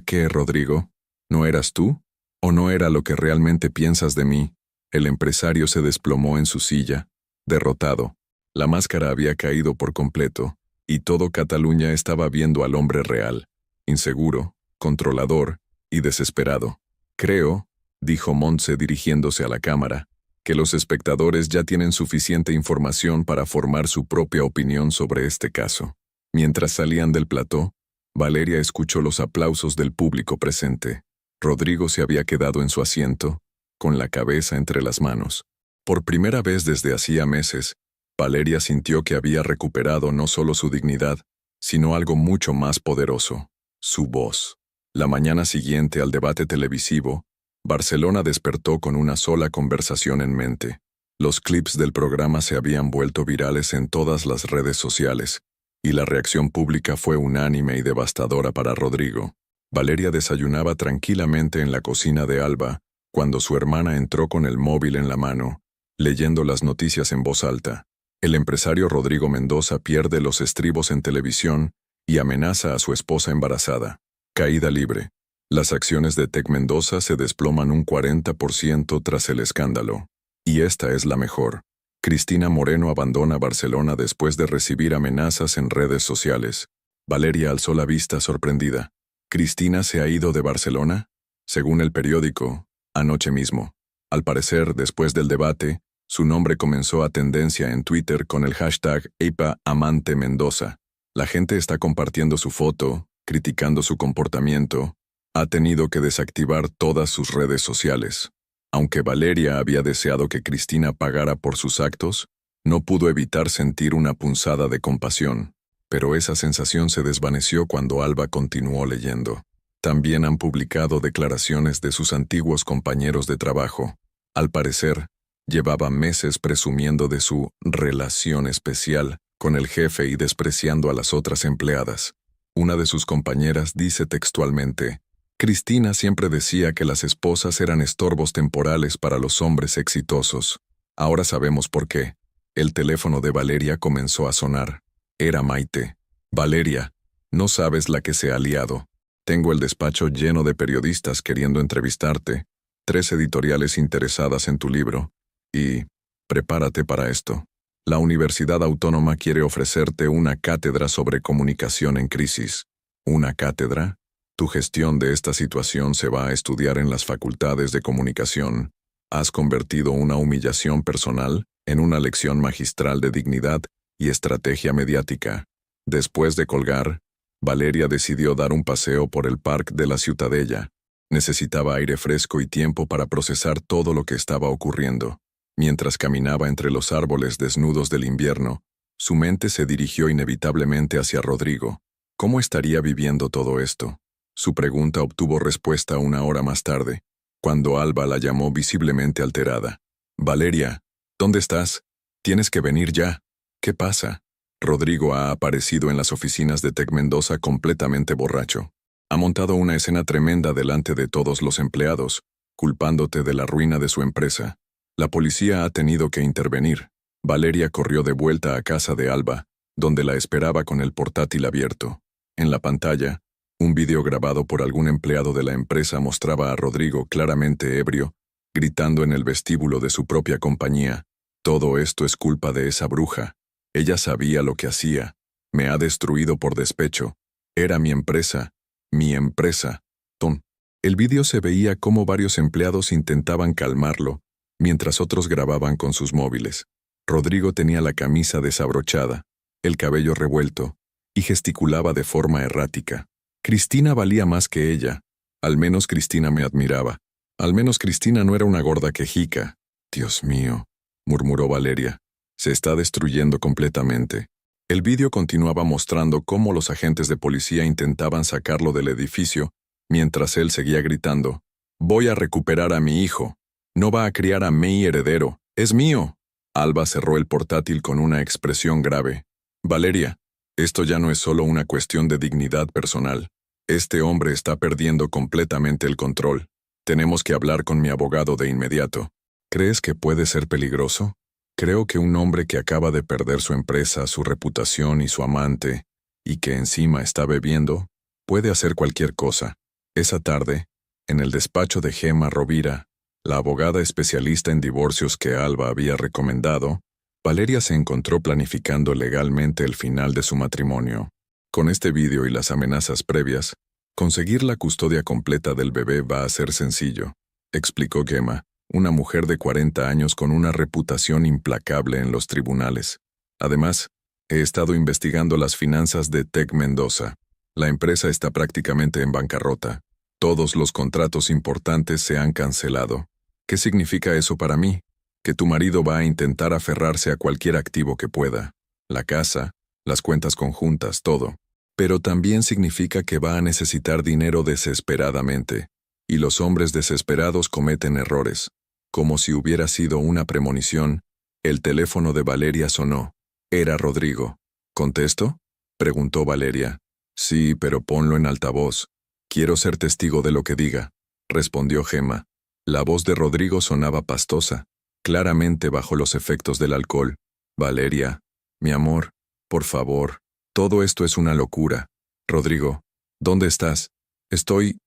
qué, Rodrigo? ¿No eras tú? ¿O no era lo que realmente piensas de mí? El empresario se desplomó en su silla, derrotado. La máscara había caído por completo, y todo Cataluña estaba viendo al hombre real, inseguro, controlador y desesperado. Creo, dijo Montse dirigiéndose a la cámara, que los espectadores ya tienen suficiente información para formar su propia opinión sobre este caso. Mientras salían del plató, Valeria escuchó los aplausos del público presente. Rodrigo se había quedado en su asiento, con la cabeza entre las manos. Por primera vez desde hacía meses, Valeria sintió que había recuperado no solo su dignidad, sino algo mucho más poderoso, su voz. La mañana siguiente al debate televisivo, Barcelona despertó con una sola conversación en mente. Los clips del programa se habían vuelto virales en todas las redes sociales, y la reacción pública fue unánime y devastadora para Rodrigo. Valeria desayunaba tranquilamente en la cocina de Alba, cuando su hermana entró con el móvil en la mano, leyendo las noticias en voz alta. El empresario Rodrigo Mendoza pierde los estribos en televisión y amenaza a su esposa embarazada. Caída libre. Las acciones de Tec Mendoza se desploman un 40% tras el escándalo. Y esta es la mejor. Cristina Moreno abandona Barcelona después de recibir amenazas en redes sociales. Valeria alzó la vista sorprendida. ¿Cristina se ha ido de Barcelona? Según el periódico, anoche mismo. Al parecer, después del debate, su nombre comenzó a tendencia en Twitter con el hashtag #AmanteMendoza. La gente está compartiendo su foto, criticando su comportamiento. Ha tenido que desactivar todas sus redes sociales. Aunque Valeria había deseado que Cristina pagara por sus actos, no pudo evitar sentir una punzada de compasión. Pero esa sensación se desvaneció cuando Alba continuó leyendo. También han publicado declaraciones de sus antiguos compañeros de trabajo. Al parecer, Llevaba meses presumiendo de su relación especial con el jefe y despreciando a las otras empleadas. Una de sus compañeras dice textualmente: Cristina siempre decía que las esposas eran estorbos temporales para los hombres exitosos. Ahora sabemos por qué. El teléfono de Valeria comenzó a sonar. Era Maite. Valeria, no sabes la que se ha liado. Tengo el despacho lleno de periodistas queriendo entrevistarte, 3 editoriales interesadas en tu libro, y prepárate para esto. La Universidad Autónoma quiere ofrecerte una cátedra sobre comunicación en crisis. ¿Una cátedra? Tu gestión de esta situación se va a estudiar en las facultades de comunicación. Has convertido una humillación personal en una lección magistral de dignidad y estrategia mediática. Después de colgar, Valeria decidió dar un paseo por el parque de la Ciutadella. Necesitaba aire fresco y tiempo para procesar todo lo que estaba ocurriendo. Mientras caminaba entre los árboles desnudos del invierno, su mente se dirigió inevitablemente hacia Rodrigo. ¿Cómo estaría viviendo todo esto? Su pregunta obtuvo respuesta 1 hora más tarde, cuando Alba la llamó visiblemente alterada. «Valeria, ¿dónde estás? Tienes que venir ya. ¿Qué pasa?» Rodrigo ha aparecido en las oficinas de Tec Mendoza completamente borracho. Ha montado una escena tremenda delante de todos los empleados, culpándote de la ruina de su empresa. La policía ha tenido que intervenir. Valeria corrió de vuelta a casa de Alba, donde la esperaba con el portátil abierto. En la pantalla, un video grabado por algún empleado de la empresa mostraba a Rodrigo claramente ebrio, gritando en el vestíbulo de su propia compañía: «Todo esto es culpa de esa bruja. Ella sabía lo que hacía. Me ha destruido por despecho. Era mi empresa. Mi empresa». El vídeo se veía cómo varios empleados intentaban calmarlo, mientras otros grababan con sus móviles. Rodrigo tenía la camisa desabrochada, el cabello revuelto, y gesticulaba de forma errática. Cristina valía más que ella. Al menos Cristina me admiraba. Al menos Cristina no era una gorda quejica. «Dios mío», murmuró Valeria. «Se está destruyendo completamente». El vídeo continuaba mostrando cómo los agentes de policía intentaban sacarlo del edificio, mientras él seguía gritando: «Voy a recuperar a mi hijo. No va a criar a mi heredero. Es mío». Alba cerró el portátil con una expresión grave. «Valeria, esto ya no es solo una cuestión de dignidad personal. Este hombre está perdiendo completamente el control. Tenemos que hablar con mi abogado de inmediato». «¿Crees que puede ser peligroso?» «Creo que un hombre que acaba de perder su empresa, su reputación y su amante, y que encima está bebiendo, puede hacer cualquier cosa». Esa tarde, en el despacho de Gemma Rovira, la abogada especialista en divorcios que Alba había recomendado, Valeria se encontró planificando legalmente el final de su matrimonio. Con este vídeo y las amenazas previas, conseguir la custodia completa del bebé va a ser sencillo, explicó Gemma, una mujer de 40 años con una reputación implacable en los tribunales. Además, he estado investigando las finanzas de Tec Mendoza. La empresa está prácticamente en bancarrota. Todos los contratos importantes se han cancelado. ¿Qué significa eso para mí? Que tu marido va a intentar aferrarse a cualquier activo que pueda. La casa, las cuentas conjuntas, todo. Pero también significa que va a necesitar dinero desesperadamente. Y los hombres desesperados cometen errores. Como si hubiera sido una premonición, el teléfono de Valeria sonó. Era Rodrigo. ¿Contesto?, preguntó Valeria. «Sí, pero ponlo en altavoz. Quiero ser testigo de lo que diga», respondió Gemma. La voz de Rodrigo sonaba pastosa, claramente bajo los efectos del alcohol. «Valeria, mi amor, por favor, todo esto es una locura. Rodrigo, ¿dónde estás?» Estoy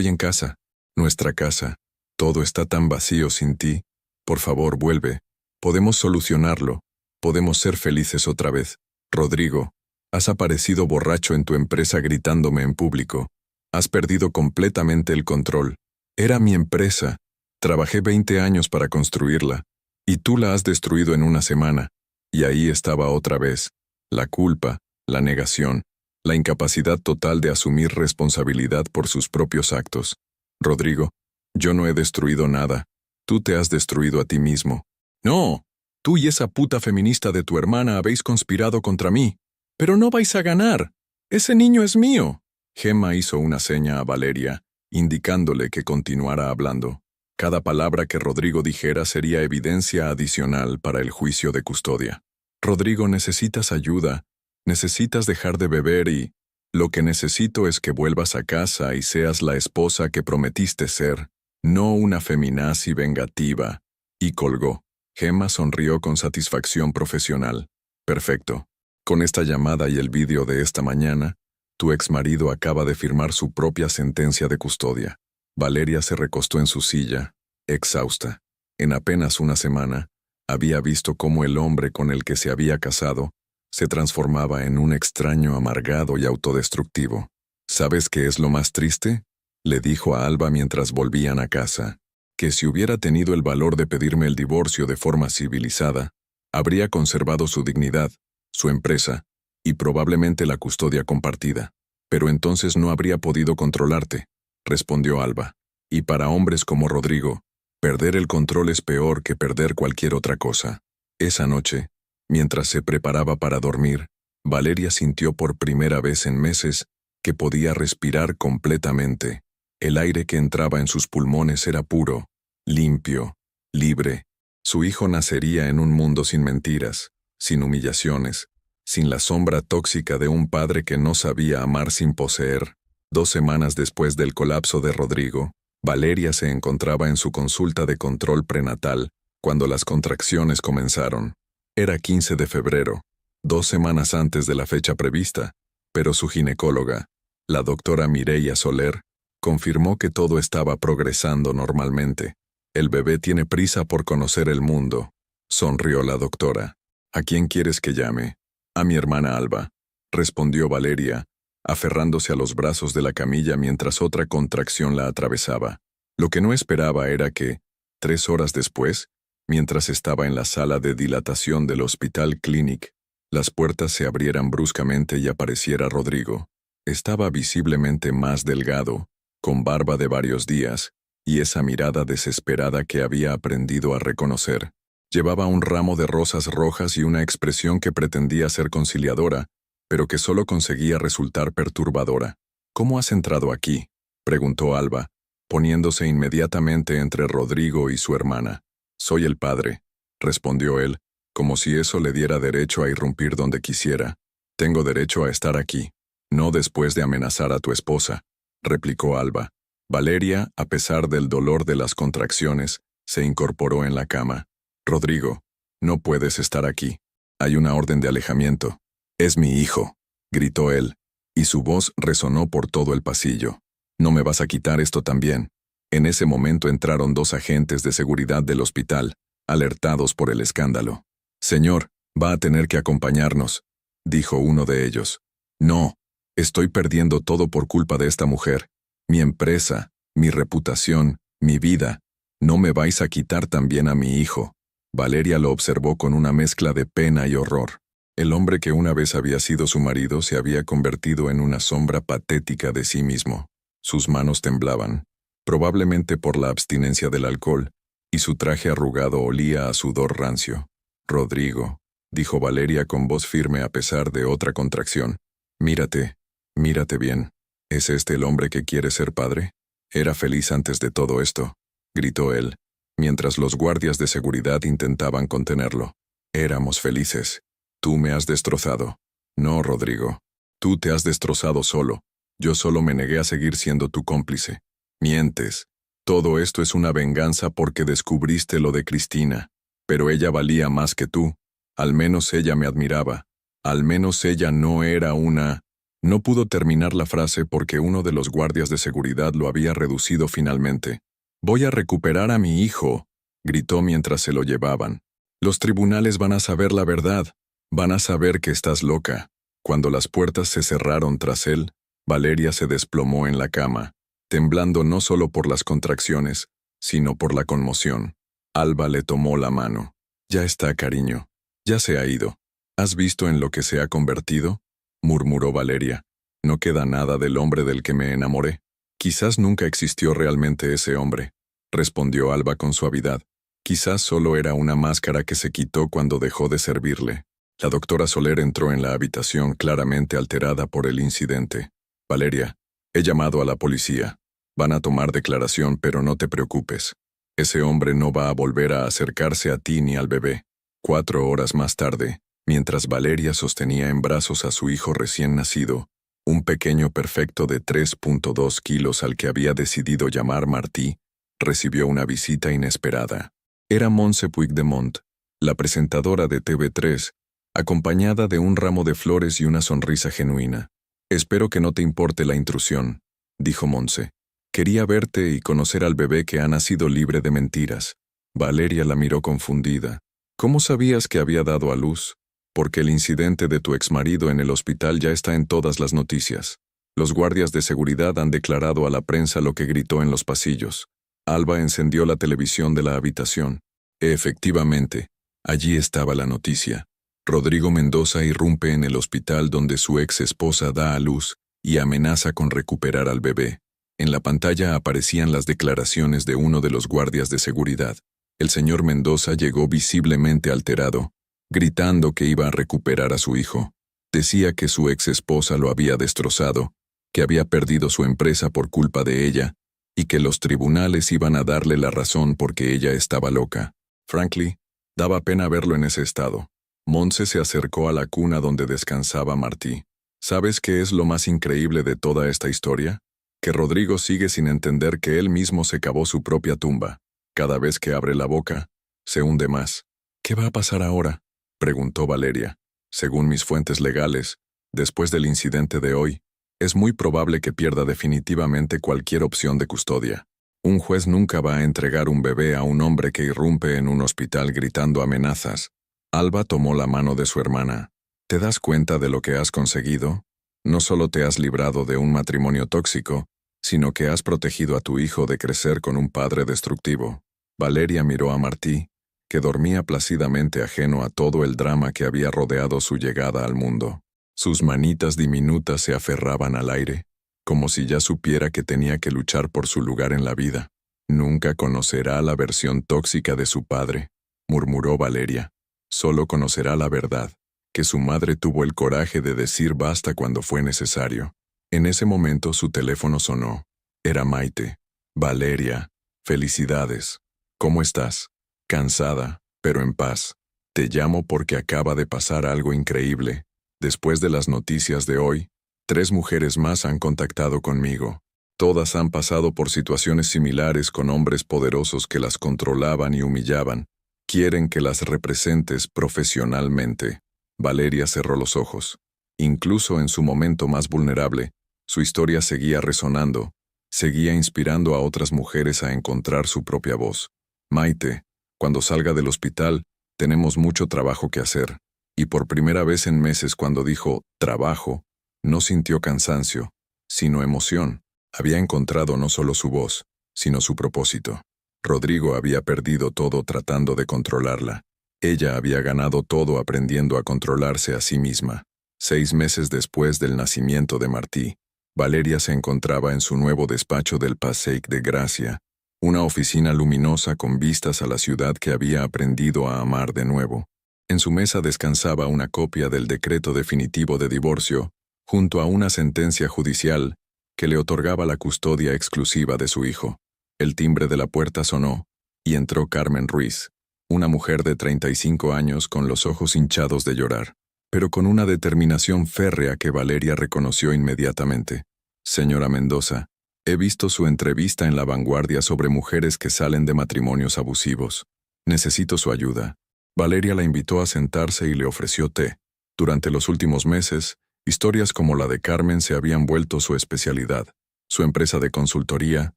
en casa. Nuestra casa. Todo está tan vacío sin ti. Por favor, vuelve. Podemos solucionarlo. Podemos ser felices otra vez. Rodrigo, has aparecido borracho en tu empresa gritándome en público. Has perdido completamente el control. Era mi empresa. Trabajé 20 años para construirla. Y tú la has destruido en una semana. Y ahí estaba otra vez. La culpa, la negación, la incapacidad total de asumir responsabilidad por sus propios actos. Rodrigo, yo no he destruido nada. Tú te has destruido a ti mismo». «No, tú y esa puta feminista de tu hermana habéis conspirado contra mí. Pero no vais a ganar. Ese niño es mío». Gemma hizo una seña a Valeria, indicándole que continuara hablando. Cada palabra que Rodrigo dijera sería evidencia adicional para el juicio de custodia. Rodrigo, necesitas ayuda, necesitas dejar de beber y... Lo que necesito es que vuelvas a casa y seas la esposa que prometiste ser, no una feminazi vengativa. Y colgó. Gemma sonrió con satisfacción profesional. Perfecto. Con esta llamada y el vídeo de esta mañana, tu exmarido acaba de firmar su propia sentencia de custodia. Valeria se recostó en su silla, exhausta. En apenas una semana, había visto cómo el hombre con el que se había casado se transformaba en un extraño amargado y autodestructivo. ¿Sabes qué es lo más triste?, le dijo a Alba mientras volvían a casa. Que si hubiera tenido el valor de pedirme el divorcio de forma civilizada, habría conservado su dignidad, su empresa, y probablemente la custodia compartida. Pero entonces no habría podido controlarte, respondió Alba. Y para hombres como Rodrigo, perder el control es peor que perder cualquier otra cosa. Esa noche, mientras se preparaba para dormir, Valeria sintió por primera vez en meses que podía respirar completamente. El aire que entraba en sus pulmones era puro, limpio, libre. Su hijo nacería en un mundo sin mentiras, sin humillaciones, sin la sombra tóxica de un padre que no sabía amar sin poseer. 2 semanas después del colapso de Rodrigo, Valeria se encontraba en su consulta de control prenatal, cuando las contracciones comenzaron. Era 15 de febrero, 2 semanas antes de la fecha prevista, pero su ginecóloga, la doctora Mireia Soler, confirmó que todo estaba progresando normalmente. El bebé tiene prisa por conocer el mundo, sonrió la doctora. ¿A quién quieres que llame? A mi hermana Alba, respondió Valeria, aferrándose a los brazos de la camilla mientras otra contracción la atravesaba. Lo que no esperaba era que, 3 horas después, mientras estaba en la sala de dilatación del Hospital Clinic, las puertas se abrieran bruscamente y apareciera Rodrigo. Estaba visiblemente más delgado, con barba de varios días, y esa mirada desesperada que había aprendido a reconocer. Llevaba un ramo de rosas rojas y una expresión que pretendía ser conciliadora, pero que solo conseguía resultar perturbadora. ¿Cómo has entrado aquí?, preguntó Alba, poniéndose inmediatamente entre Rodrigo y su hermana. Soy el padre, respondió él, como si eso le diera derecho a irrumpir donde quisiera. Tengo derecho a estar aquí, no después de amenazar a tu esposa, replicó Alba. Valeria, a pesar del dolor de las contracciones, se incorporó en la cama. Rodrigo, no puedes estar aquí. Hay una orden de alejamiento. Es mi hijo, gritó él, y su voz resonó por todo el pasillo. No me vas a quitar esto también. En ese momento entraron 2 agentes de seguridad del hospital, alertados por el escándalo. Señor, va a tener que acompañarnos, dijo uno de ellos. No, estoy perdiendo todo por culpa de esta mujer. Mi empresa, mi reputación, mi vida. ¿No me vais a quitar también a mi hijo? Valeria lo observó con una mezcla de pena y horror. El hombre que una vez había sido su marido se había convertido en una sombra patética de sí mismo. Sus manos temblaban, probablemente por la abstinencia del alcohol, y su traje arrugado olía a sudor rancio. Rodrigo, dijo Valeria con voz firme a pesar de otra contracción. Mírate, mírate bien. ¿Es este el hombre que quiere ser padre? Era feliz antes de todo esto, gritó él, mientras los guardias de seguridad intentaban contenerlo. Éramos felices. Tú me has destrozado. No, Rodrigo. Tú te has destrozado solo. Yo solo me negué a seguir siendo tu cómplice. Mientes. Todo esto es una venganza porque descubriste lo de Cristina. Pero ella valía más que tú. Al menos ella me admiraba. Al menos ella no era una... No pudo terminar la frase porque uno de los guardias de seguridad lo había reducido finalmente. Voy a recuperar a mi hijo, gritó mientras se lo llevaban. Los tribunales van a saber la verdad. Van a saber que estás loca. Cuando las puertas se cerraron tras él, Valeria se desplomó en la cama, temblando no solo por las contracciones, sino por la conmoción. Alba le tomó la mano. Ya está, cariño. Ya se ha ido. ¿Has visto en lo que se ha convertido?, murmuró Valeria. No queda nada del hombre del que me enamoré. Quizás nunca existió realmente ese hombre, respondió Alba con suavidad. Quizás solo era una máscara que se quitó cuando dejó de servirle. La doctora Soler entró en la habitación claramente alterada por el incidente. Valeria, he llamado a la policía. Van a tomar declaración, pero no te preocupes. Ese hombre no va a volver a acercarse a ti ni al bebé. 4 horas más tarde, mientras Valeria sostenía en brazos a su hijo recién nacido, un pequeño perfecto de 3.2 kilos al que había decidido llamar Martí, recibió una visita inesperada. Era Montse Puigdemont, la presentadora de TV3, acompañada de un ramo de flores y una sonrisa genuina. «Espero que no te importe la intrusión», dijo Montse. «Quería verte y conocer al bebé que ha nacido libre de mentiras». Valeria la miró confundida. «¿Cómo sabías que había dado a luz?» «Porque el incidente de tu exmarido en el hospital ya está en todas las noticias. Los guardias de seguridad han declarado a la prensa lo que gritó en los pasillos». Alba encendió la televisión de la habitación. Efectivamente, allí estaba la noticia. Rodrigo Mendoza irrumpe en el hospital donde su ex esposa da a luz y amenaza con recuperar al bebé. En la pantalla aparecían las declaraciones de uno de los guardias de seguridad. El señor Mendoza llegó visiblemente alterado, gritando que iba a recuperar a su hijo. Decía que su ex esposa lo había destrozado, que había perdido su empresa por culpa de ella, y que los tribunales iban a darle la razón porque ella estaba loca. Frankly, daba pena verlo en ese estado. Montse se acercó a la cuna donde descansaba Martí. ¿Sabes qué es lo más increíble de toda esta historia? Que Rodrigo sigue sin entender que él mismo se cavó su propia tumba. Cada vez que abre la boca, se hunde más. ¿Qué va a pasar ahora?, preguntó Valeria. Según mis fuentes legales, después del incidente de hoy, es muy probable que pierda definitivamente cualquier opción de custodia. Un juez nunca va a entregar un bebé a un hombre que irrumpe en un hospital gritando amenazas. Alba tomó la mano de su hermana. ¿Te das cuenta de lo que has conseguido? No solo te has librado de un matrimonio tóxico, sino que has protegido a tu hijo de crecer con un padre destructivo. Valeria miró a Martí, que dormía plácidamente ajeno a todo el drama que había rodeado su llegada al mundo. Sus manitas diminutas se aferraban al aire, como si ya supiera que tenía que luchar por su lugar en la vida. «Nunca conocerá la versión tóxica de su padre», murmuró Valeria. «Solo conocerá la verdad, que su madre tuvo el coraje de decir basta cuando fue necesario». En ese momento su teléfono sonó. Era Maite. «Valeria, felicidades. ¿Cómo estás?» «Cansada, pero en paz. Te llamo porque acaba de pasar algo increíble. Después de las noticias de hoy, 3 mujeres más han contactado conmigo. Todas han pasado por situaciones similares con hombres poderosos que las controlaban y humillaban. Quieren que las representes profesionalmente». Valeria cerró los ojos. Incluso en su momento más vulnerable, su historia seguía resonando, seguía inspirando a otras mujeres a encontrar su propia voz. «Maite, cuando salga del hospital, tenemos mucho trabajo que hacer». Y por primera vez en meses, cuando dijo «trabajo», no sintió cansancio, sino emoción. Había encontrado no solo su voz, sino su propósito. Rodrigo había perdido todo tratando de controlarla. Ella había ganado todo aprendiendo a controlarse a sí misma. 6 meses después del nacimiento de Martí, Valeria se encontraba en su nuevo despacho del Passeig de Gracia, una oficina luminosa con vistas a la ciudad que había aprendido a amar de nuevo. En su mesa descansaba una copia del decreto definitivo de divorcio, junto a una sentencia judicial que le otorgaba la custodia exclusiva de su hijo. El timbre de la puerta sonó, y entró Carmen Ruiz, una mujer de 35 años con los ojos hinchados de llorar, pero con una determinación férrea que Valeria reconoció inmediatamente. «Señora Mendoza, he visto su entrevista en La Vanguardia sobre mujeres que salen de matrimonios abusivos. Necesito su ayuda». Valeria la invitó a sentarse y le ofreció té. Durante los últimos meses, historias como la de Carmen se habían vuelto su especialidad. Su empresa de consultoría,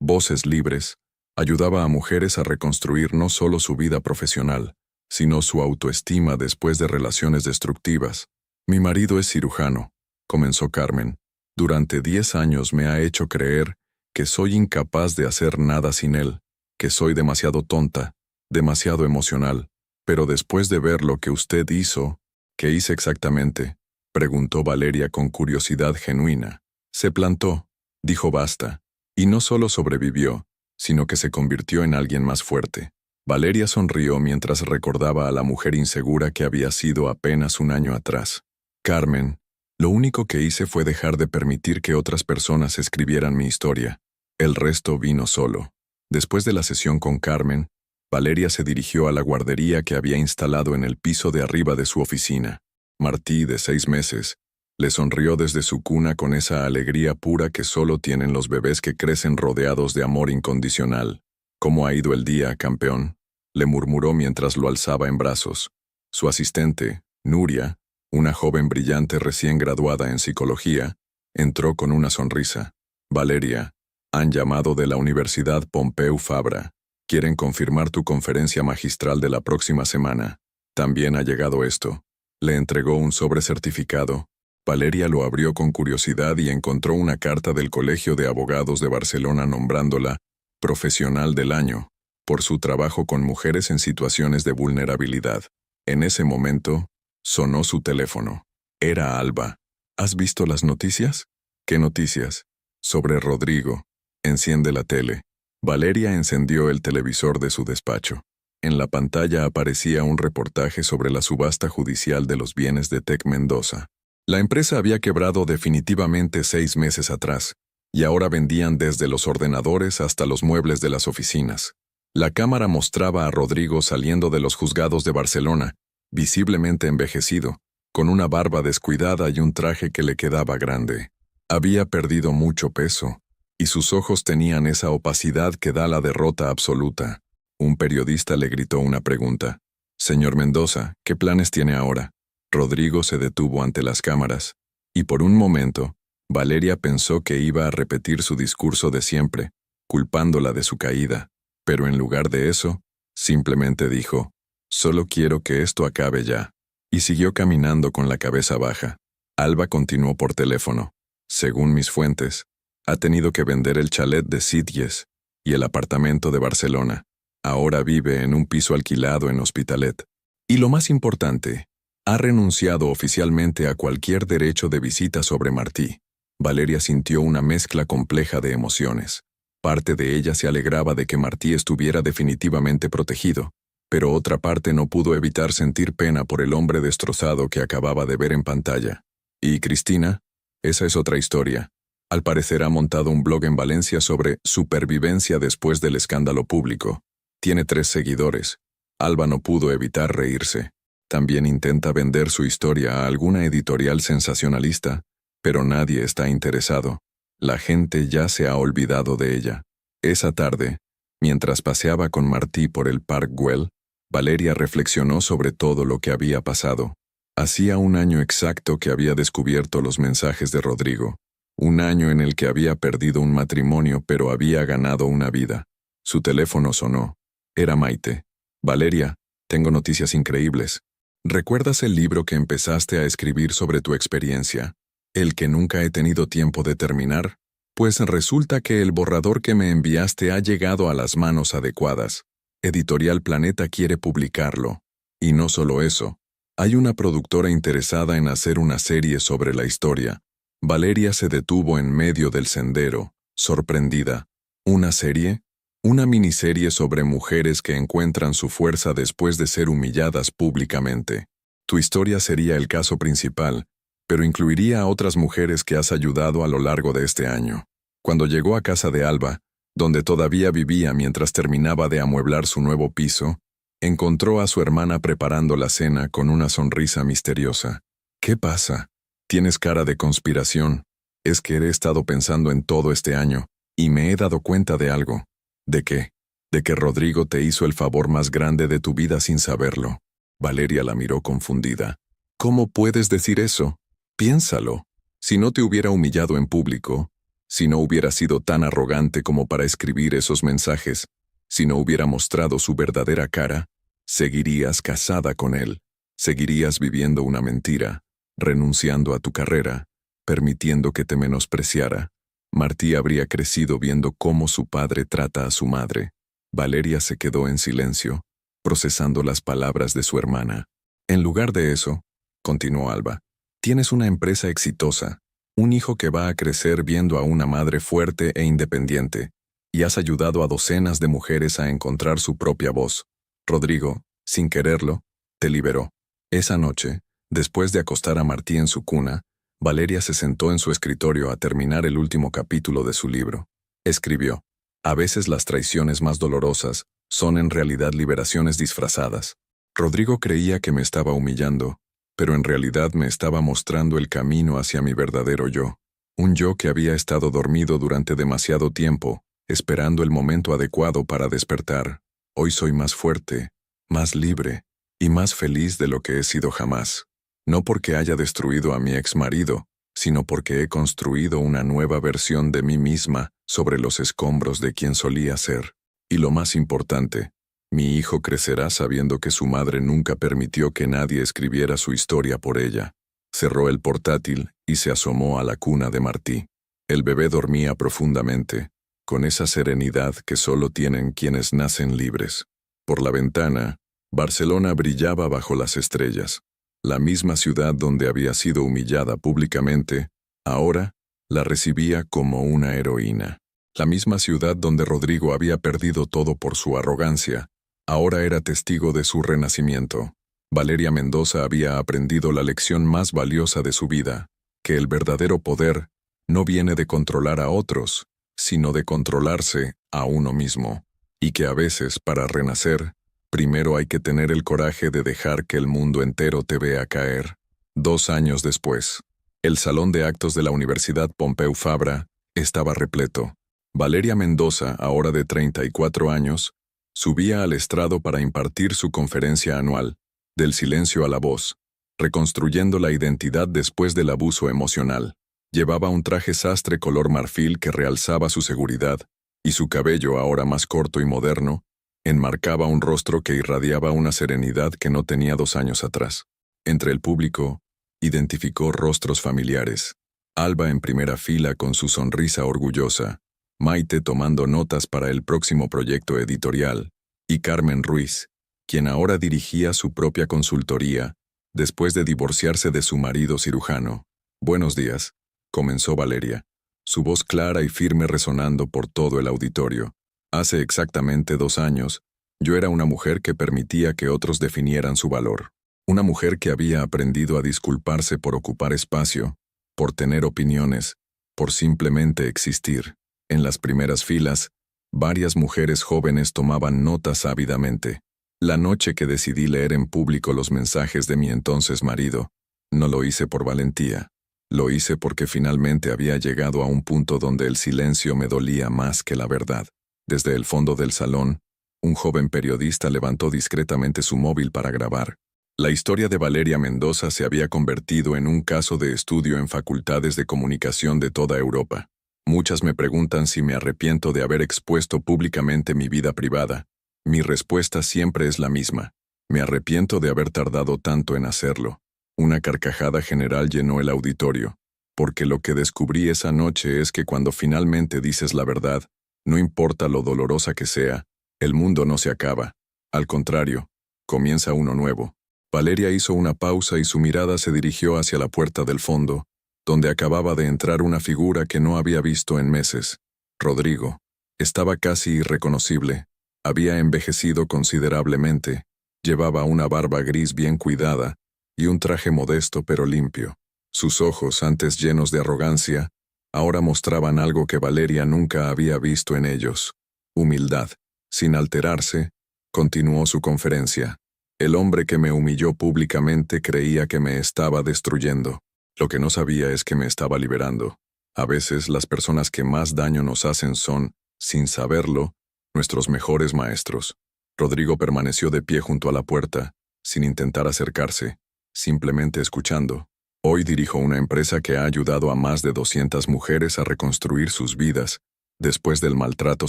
Voces Libres, ayudaba a mujeres a reconstruir no solo su vida profesional, sino su autoestima después de relaciones destructivas. «Mi marido es cirujano», comenzó Carmen. «Durante 10 años me ha hecho creer que soy incapaz de hacer nada sin él, que soy demasiado tonta, demasiado emocional. Pero después de ver lo que usted hizo». «¿Qué hice exactamente?», preguntó Valeria con curiosidad genuina. «Se plantó», dijo Basta, y no solo sobrevivió, sino que se convirtió en alguien más fuerte. Valeria sonrió mientras recordaba a la mujer insegura que había sido apenas un año atrás. «Carmen, lo único que hice fue dejar de permitir que otras personas escribieran mi historia. El resto vino solo». Después de la sesión con Carmen, Valeria se dirigió a la guardería que había instalado en el piso de arriba de su oficina. Martí, de 6 meses, le sonrió desde su cuna con esa alegría pura que solo tienen los bebés que crecen rodeados de amor incondicional. «¿Cómo ha ido el día, campeón?», le murmuró mientras lo alzaba en brazos. Su asistente, Nuria, una joven brillante recién graduada en psicología, entró con una sonrisa. «Valeria, han llamado de la Universidad Pompeu Fabra. Quieren confirmar tu conferencia magistral de la próxima semana. También ha llegado esto». Le entregó un sobre certificado. Valeria lo abrió con curiosidad y encontró una carta del Colegio de Abogados de Barcelona nombrándola Profesional del Año por su trabajo con mujeres en situaciones de vulnerabilidad. En ese momento, sonó su teléfono. Era Alba. «¿Has visto las noticias?». «¿Qué noticias?». «Sobre Rodrigo». «Enciende la tele». Valeria encendió el televisor de su despacho. En la pantalla aparecía un reportaje sobre la subasta judicial de los bienes de Tec Mendoza. La empresa había quebrado definitivamente 6 meses atrás, y ahora vendían desde los ordenadores hasta los muebles de las oficinas. La cámara mostraba a Rodrigo saliendo de los juzgados de Barcelona, visiblemente envejecido, con una barba descuidada y un traje que le quedaba grande. Había perdido mucho peso, y sus ojos tenían esa opacidad que da la derrota absoluta. Un periodista le gritó una pregunta. «Señor Mendoza, ¿qué planes tiene ahora?». Rodrigo se detuvo ante las cámaras, y por un momento, Valeria pensó que iba a repetir su discurso de siempre, culpándola de su caída, pero en lugar de eso, simplemente dijo: «Solo quiero que esto acabe ya», y siguió caminando con la cabeza baja. Alba continuó por teléfono. «Según mis fuentes, ha tenido que vender el chalet de Sitges y el apartamento de Barcelona. Ahora vive en un piso alquilado en Hospitalet. Y lo más importante, ha renunciado oficialmente a cualquier derecho de visita sobre Martí». Valeria sintió una mezcla compleja de emociones. Parte de ella se alegraba de que Martí estuviera definitivamente protegido, pero otra parte no pudo evitar sentir pena por el hombre destrozado que acababa de ver en pantalla. Y Cristina, esa es otra historia. Al parecer ha montado un blog en Valencia sobre supervivencia después del escándalo público. Tiene 3 seguidores. Alba no pudo evitar reírse. También intenta vender su historia a alguna editorial sensacionalista, pero nadie está interesado. La gente ya se ha olvidado de ella. Esa tarde, mientras paseaba con Martí por el Parc Güell, Valeria reflexionó sobre todo lo que había pasado. Hacía 1 año exacto que había descubierto los mensajes de Rodrigo. 1 año en el que había perdido un matrimonio pero había ganado una vida. Su teléfono sonó. Era Maite. «Valeria, tengo noticias increíbles. ¿Recuerdas el libro que empezaste a escribir sobre tu experiencia? ¿El que nunca he tenido tiempo de terminar? Pues resulta que el borrador que me enviaste ha llegado a las manos adecuadas. Editorial Planeta quiere publicarlo. Y no solo eso. Hay una productora interesada en hacer una serie sobre la historia». Valeria se detuvo en medio del sendero, sorprendida. ¿Una serie? Una miniserie sobre mujeres que encuentran su fuerza después de ser humilladas públicamente. Tu historia sería el caso principal, pero incluiría a otras mujeres que has ayudado a lo largo de este año. Cuando llegó a casa de Alba, donde todavía vivía mientras terminaba de amueblar su nuevo piso, encontró a su hermana preparando la cena con una sonrisa misteriosa. «¿Qué pasa? Tienes cara de conspiración. Es que he estado pensando en todo este año, y me he dado cuenta de algo». «¿De qué?». «De que Rodrigo te hizo el favor más grande de tu vida sin saberlo». Valeria la miró confundida. «¿Cómo puedes decir eso? Piénsalo. Si no te hubiera humillado en público, si no hubiera sido tan arrogante como para escribir esos mensajes, si no hubiera mostrado su verdadera cara, seguirías casada con él, seguirías viviendo una mentira, renunciando a tu carrera, permitiendo que te menospreciara. Martí habría crecido viendo cómo su padre trata a su madre». Valeria se quedó en silencio, procesando las palabras de su hermana. «En lugar de eso», continuó Alba, «tienes una empresa exitosa, un hijo que va a crecer viendo a una madre fuerte e independiente, y has ayudado a docenas de mujeres a encontrar su propia voz. Rodrigo, sin quererlo, te liberó». Esa noche, después de acostar a Martí en su cuna, Valeria se sentó en su escritorio a terminar el último capítulo de su libro. Escribió: A veces las traiciones más dolorosas son en realidad liberaciones disfrazadas. Rodrigo creía que me estaba humillando, pero en realidad me estaba mostrando el camino hacia mi verdadero yo. Un yo que había estado dormido durante demasiado tiempo, esperando el momento adecuado para despertar. Hoy soy más fuerte, más libre y más feliz de lo que he sido jamás. No porque haya destruido a mi exmarido, sino porque he construido una nueva versión de mí misma sobre los escombros de quien solía ser. Y lo más importante, mi hijo crecerá sabiendo que su madre nunca permitió que nadie escribiera su historia por ella. Cerró el portátil y se asomó a la cuna de Martí. El bebé dormía profundamente, con esa serenidad que solo tienen quienes nacen libres. Por la ventana, Barcelona brillaba bajo las estrellas. La misma ciudad donde había sido humillada públicamente, ahora la recibía como una heroína. La misma ciudad donde Rodrigo había perdido todo por su arrogancia, ahora era testigo de su renacimiento. Valeria Mendoza había aprendido la lección más valiosa de su vida, que el verdadero poder no viene de controlar a otros, sino de controlarse a uno mismo, y que a veces, para renacer, primero hay que tener el coraje de dejar que el mundo entero te vea caer. 2 años después, el salón de actos de la Universidad Pompeu Fabra estaba repleto. Valeria Mendoza, ahora de 34 años, subía al estrado para impartir su conferencia anual, Del silencio a la voz, reconstruyendo la identidad después del abuso emocional. Llevaba un traje sastre color marfil que realzaba su seguridad, y su cabello, ahora más corto y moderno, enmarcaba un rostro que irradiaba una serenidad que no tenía 2 años atrás. Entre el público, identificó rostros familiares. Alba en primera fila con su sonrisa orgullosa, Maite tomando notas para el próximo proyecto editorial, y Carmen Ruiz, quien ahora dirigía su propia consultoría, después de divorciarse de su marido cirujano. «Buenos días», comenzó Valeria, su voz clara y firme resonando por todo el auditorio. Hace exactamente 2 años, yo era una mujer que permitía que otros definieran su valor. Una mujer que había aprendido a disculparse por ocupar espacio, por tener opiniones, por simplemente existir. En las primeras filas, varias mujeres jóvenes tomaban notas ávidamente. La noche que decidí leer en público los mensajes de mi entonces marido, no lo hice por valentía. Lo hice porque finalmente había llegado a un punto donde el silencio me dolía más que la verdad. Desde el fondo del salón, un joven periodista levantó discretamente su móvil para grabar. La historia de Valeria Mendoza se había convertido en un caso de estudio en facultades de comunicación de toda Europa. Muchas me preguntan si me arrepiento de haber expuesto públicamente mi vida privada. Mi respuesta siempre es la misma. Me arrepiento de haber tardado tanto en hacerlo. Una carcajada general llenó el auditorio, porque lo que descubrí esa noche es que cuando finalmente dices la verdad, no importa lo dolorosa que sea, el mundo no se acaba. Al contrario, comienza uno nuevo. Valeria hizo una pausa y su mirada se dirigió hacia la puerta del fondo, donde acababa de entrar una figura que no había visto en meses. Rodrigo. Estaba casi irreconocible. Había envejecido considerablemente. Llevaba una barba gris bien cuidada y un traje modesto pero limpio. Sus ojos, antes llenos de arrogancia, ahora mostraban algo que Valeria nunca había visto en ellos: humildad. Sin alterarse, continuó su conferencia. El hombre que me humilló públicamente creía que me estaba destruyendo. Lo que no sabía es que me estaba liberando. A veces las personas que más daño nos hacen son, sin saberlo, nuestros mejores maestros. Rodrigo permaneció de pie junto a la puerta, sin intentar acercarse, simplemente escuchando. Hoy dirijo una empresa que ha ayudado a más de 200 mujeres a reconstruir sus vidas después del maltrato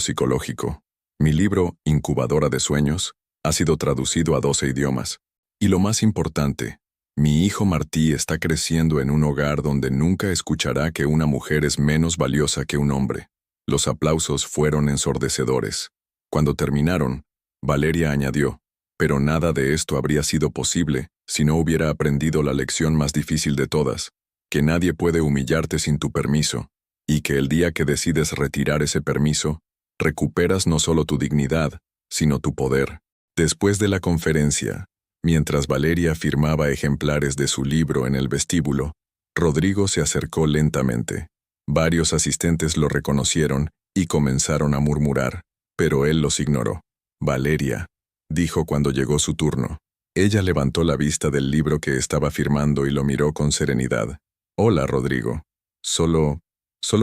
psicológico. Mi libro, Incubadora de Sueños, ha sido traducido a 12 idiomas. Y lo más importante, mi hijo Martí está creciendo en un hogar donde nunca escuchará que una mujer es menos valiosa que un hombre. Los aplausos fueron ensordecedores. Cuando terminaron, Valeria añadió: pero nada de esto habría sido posible si no hubiera aprendido la lección más difícil de todas, que nadie puede humillarte sin tu permiso, y que el día que decides retirar ese permiso, recuperas no solo tu dignidad, sino tu poder. Después de la conferencia, mientras Valeria firmaba ejemplares de su libro en el vestíbulo, Rodrigo se acercó lentamente. Varios asistentes lo reconocieron y comenzaron a murmurar, pero él los ignoró. Valeria, dijo cuando llegó su turno. Ella levantó la vista del libro que estaba firmando y lo miró con serenidad. Hola, Rodrigo. Solo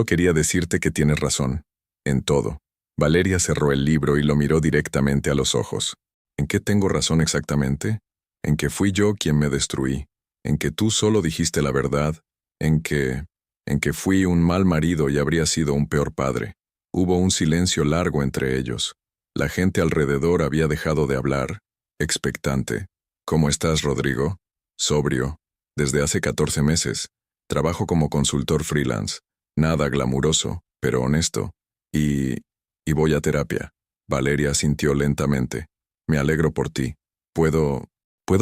quería decirte que tienes razón. En todo. Valeria cerró el libro y lo miró directamente a los ojos. ¿En qué tengo razón exactamente? En que fui yo quien me destruí. En que tú solo dijiste la verdad. En que fui un mal marido y habría sido un peor padre. Hubo un silencio largo entre ellos. La gente alrededor había dejado de hablar, expectante. ¿Cómo estás, Rodrigo? Sobrio. Desde hace 14 meses. Trabajo como consultor freelance. Nada glamuroso, pero honesto. Y voy a terapia. Valeria asintió lentamente. Me alegro por ti. ¿Puedo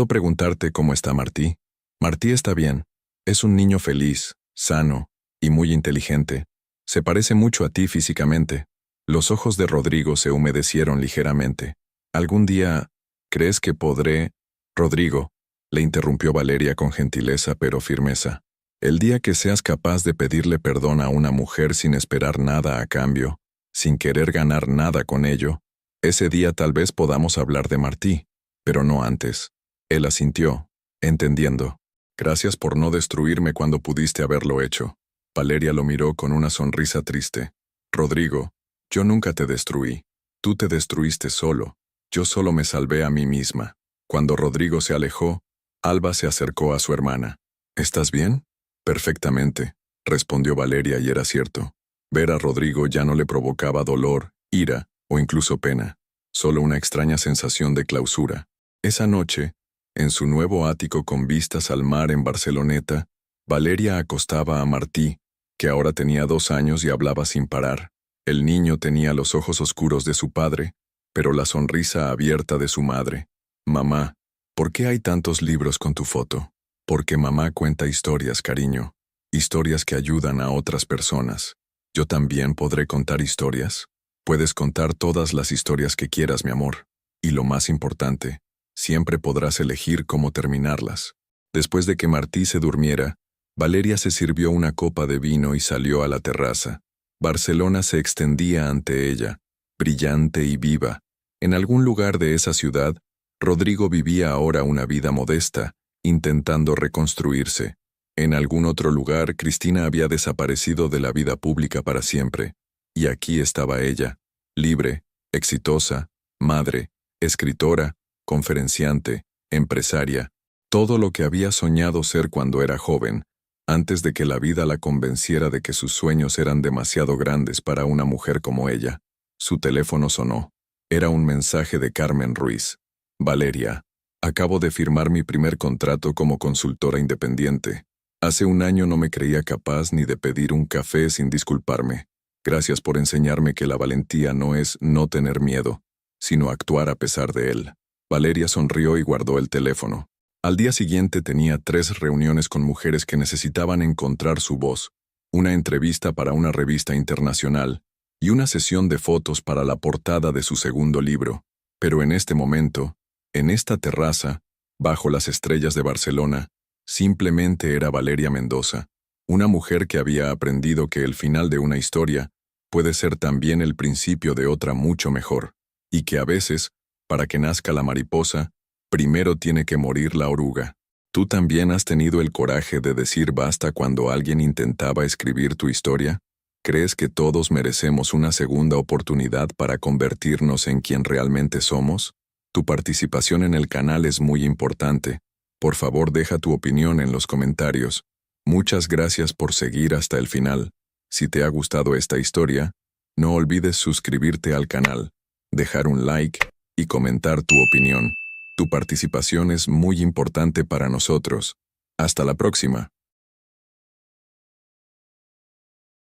preguntarte cómo está Martí? Martí está bien. Es un niño feliz, sano y muy inteligente. Se parece mucho a ti físicamente. Los ojos de Rodrigo se humedecieron ligeramente. ¿Algún día crees que podré? Rodrigo, le interrumpió Valeria con gentileza pero firmeza. El día que seas capaz de pedirle perdón a una mujer sin esperar nada a cambio, sin querer ganar nada con ello, ese día tal vez podamos hablar de Martí, pero no antes. Él asintió, entendiendo. Gracias por no destruirme cuando pudiste haberlo hecho. Valeria lo miró con una sonrisa triste. Rodrigo, yo nunca te destruí. Tú te destruiste solo. Yo solo me salvé a mí misma. Cuando Rodrigo se alejó, Alba se acercó a su hermana. ¿Estás bien? Perfectamente, respondió Valeria y era cierto. Ver a Rodrigo ya no le provocaba dolor, ira o incluso pena, solo una extraña sensación de clausura. Esa noche, en su nuevo ático con vistas al mar en Barceloneta, Valeria acostaba a Martí, que ahora tenía 2 años y hablaba sin parar. El niño tenía los ojos oscuros de su padre, pero la sonrisa abierta de su madre. Mamá, ¿por qué hay tantos libros con tu foto? Porque mamá cuenta historias, cariño. Historias que ayudan a otras personas. ¿Yo también podré contar historias? Puedes contar todas las historias que quieras, mi amor. Y lo más importante, siempre podrás elegir cómo terminarlas. Después de que Martí se durmiera, Valeria se sirvió una copa de vino y salió a la terraza. Barcelona se extendía ante ella, brillante y viva. En algún lugar de esa ciudad, Rodrigo vivía ahora una vida modesta, intentando reconstruirse. En algún otro lugar, Cristina había desaparecido de la vida pública para siempre. Y aquí estaba ella, libre, exitosa, madre, escritora, conferenciante, empresaria, todo lo que había soñado ser cuando era joven, antes de que la vida la convenciera de que sus sueños eran demasiado grandes para una mujer como ella. Su teléfono sonó. Era un mensaje de Carmen Ruiz. Valeria, acabo de firmar mi primer contrato como consultora independiente. Hace 1 año no me creía capaz ni de pedir un café sin disculparme. Gracias por enseñarme que la valentía no es no tener miedo, sino actuar a pesar de él. Valeria sonrió y guardó el teléfono. Al día siguiente tenía 3 reuniones con mujeres que necesitaban encontrar su voz, una entrevista para una revista internacional y una sesión de fotos para la portada de su segundo libro. Pero en este momento, en esta terraza, bajo las estrellas de Barcelona, simplemente era Valeria Mendoza, una mujer que había aprendido que el final de una historia puede ser también el principio de otra mucho mejor, y que a veces, para que nazca la mariposa, primero tiene que morir la oruga. ¿Tú también has tenido el coraje de decir basta cuando alguien intentaba escribir tu historia? ¿Crees que todos merecemos una segunda oportunidad para convertirnos en quien realmente somos? Tu participación en el canal es muy importante. Por favor, deja tu opinión en los comentarios. Muchas gracias por seguir hasta el final. Si te ha gustado esta historia, no olvides suscribirte al canal, dejar un like y comentar tu opinión. Tu participación es muy importante para nosotros. Hasta la próxima.